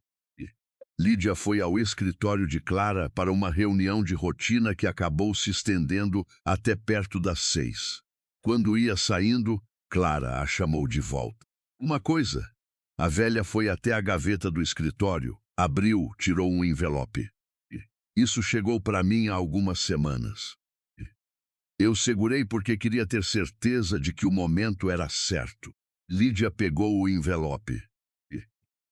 Lídia foi ao escritório de Clara para uma reunião de rotina que acabou se estendendo até perto das 6. Quando ia saindo, Clara a chamou de volta. "Uma coisa." A velha foi até a gaveta do escritório, abriu, tirou um envelope. Isso chegou para mim há algumas semanas. Eu segurei porque queria ter certeza de que o momento era certo. Lídia pegou o envelope.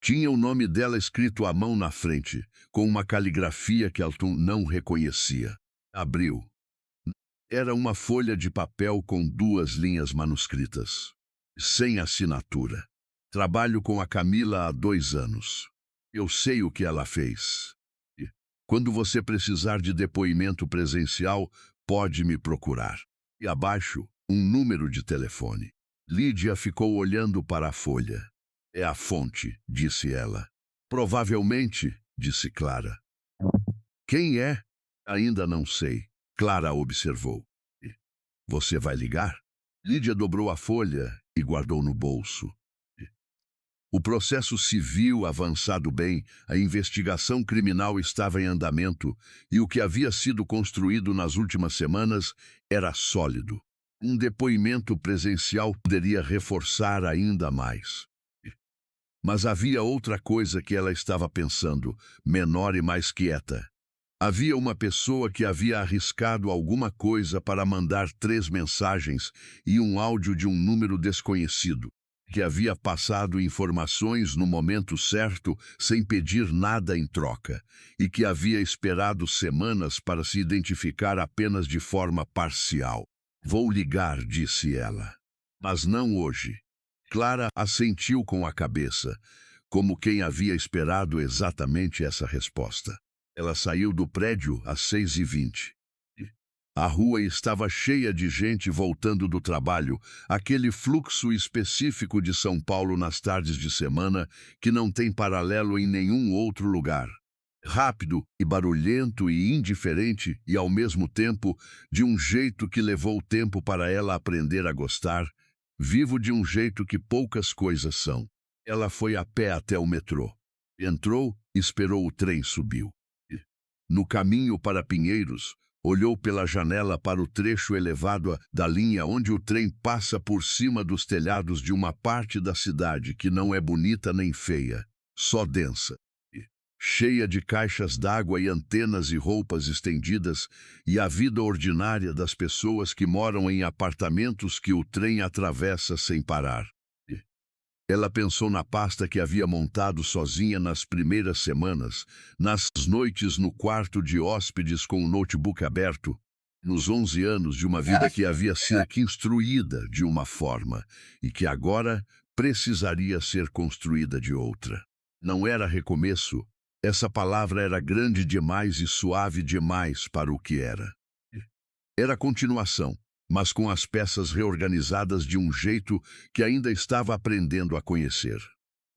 Tinha o nome dela escrito à mão na frente, com uma caligrafia que Elton não reconhecia. Abriu. Era uma folha de papel com 2 linhas manuscritas, sem assinatura. Trabalho com a Camila há 2 anos. Eu sei o que ela fez. Quando você precisar de depoimento presencial, pode me procurar. E abaixo, um número de telefone. Lídia ficou olhando para a folha. É a fonte, disse ela. Provavelmente, disse Clara. Quem é? Ainda não sei, Clara observou. Você vai ligar? Lídia dobrou a folha e guardou no bolso. O processo civil avançado bem, a investigação criminal estava em andamento e o que havia sido construído nas últimas semanas era sólido. Um depoimento presencial poderia reforçar ainda mais. Mas havia outra coisa que ela estava pensando, menor e mais quieta. Havia uma pessoa que havia arriscado alguma coisa para mandar 3 mensagens e um áudio de um número desconhecido, que havia passado informações no momento certo sem pedir nada em troca, e que havia esperado semanas para se identificar apenas de forma parcial. Vou ligar, disse ela. Mas não hoje. Clara assentiu com a cabeça, como quem havia esperado exatamente essa resposta. Ela saiu do prédio às 6h20. A rua estava cheia de gente voltando do trabalho, aquele fluxo específico de São Paulo nas tardes de semana que não tem paralelo em nenhum outro lugar. Rápido e barulhento e indiferente e, ao mesmo tempo, de um jeito que levou tempo para ela aprender a gostar, vivo de um jeito que poucas coisas são. Ela foi a pé até o metrô. Entrou, esperou o trem subiu. No caminho para Pinheiros, olhou pela janela para o trecho elevado da linha onde o trem passa por cima dos telhados de uma parte da cidade que não é bonita nem feia, só densa. Cheia de caixas d'água e antenas e roupas estendidas, e a vida ordinária das pessoas que moram em apartamentos que o trem atravessa sem parar. Ela pensou na pasta que havia montado sozinha nas primeiras semanas, nas noites no quarto de hóspedes com o notebook aberto, nos 11 anos de uma vida que havia sido construída de uma forma e que agora precisaria ser construída de outra. Não era recomeço. Essa palavra era grande demais e suave demais para o que era. Era continuação, mas com as peças reorganizadas de um jeito que ainda estava aprendendo a conhecer.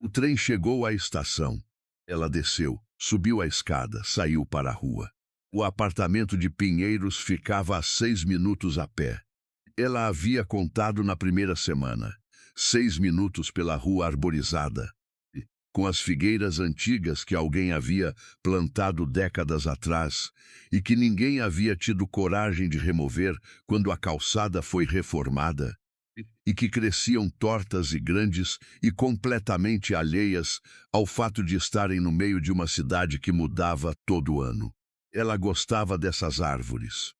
O trem chegou à estação. Ela desceu, subiu a escada, saiu para a rua. O apartamento de Pinheiros ficava a 6 minutos a pé. Ela havia contado na primeira semana. 6 minutos pela rua arborizada, com as figueiras antigas que alguém havia plantado décadas atrás e que ninguém havia tido coragem de remover quando a calçada foi reformada, e que cresciam tortas e grandes e completamente alheias ao fato de estarem no meio de uma cidade que mudava todo ano. Ela gostava dessas árvores.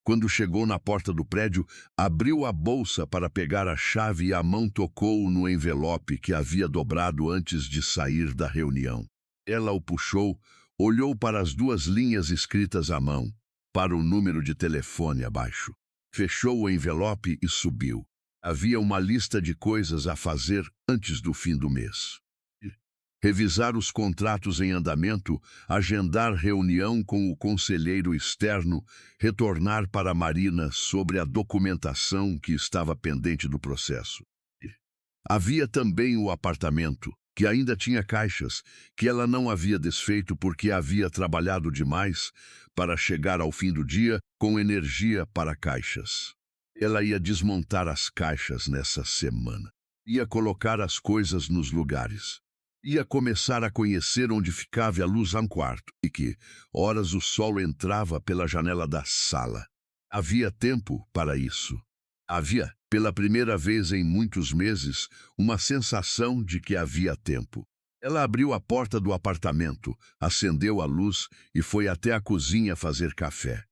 Quando chegou na porta do prédio, abriu a bolsa para pegar a chave e a mão tocou no envelope que havia dobrado antes de sair da reunião. Ela o puxou, olhou para as 2 linhas escritas à mão, para o número de telefone abaixo. Fechou o envelope e subiu. Havia uma lista de coisas a fazer antes do fim do mês. Revisar os contratos em andamento, agendar reunião com o conselheiro externo, retornar para a Marina sobre a documentação que estava pendente do processo. Havia também o apartamento, que ainda tinha caixas, que ela não havia desfeito porque havia trabalhado demais para chegar ao fim do dia com energia para caixas. Ela ia desmontar as caixas nessa semana. Ia colocar as coisas nos lugares. Ia começar a conhecer onde ficava a luz a quarto e que, horas o sol entrava pela janela da sala. Havia tempo para isso. Havia, pela primeira vez em muitos meses, uma sensação de que havia tempo. Ela abriu a porta do apartamento, acendeu a luz e foi até a cozinha fazer café.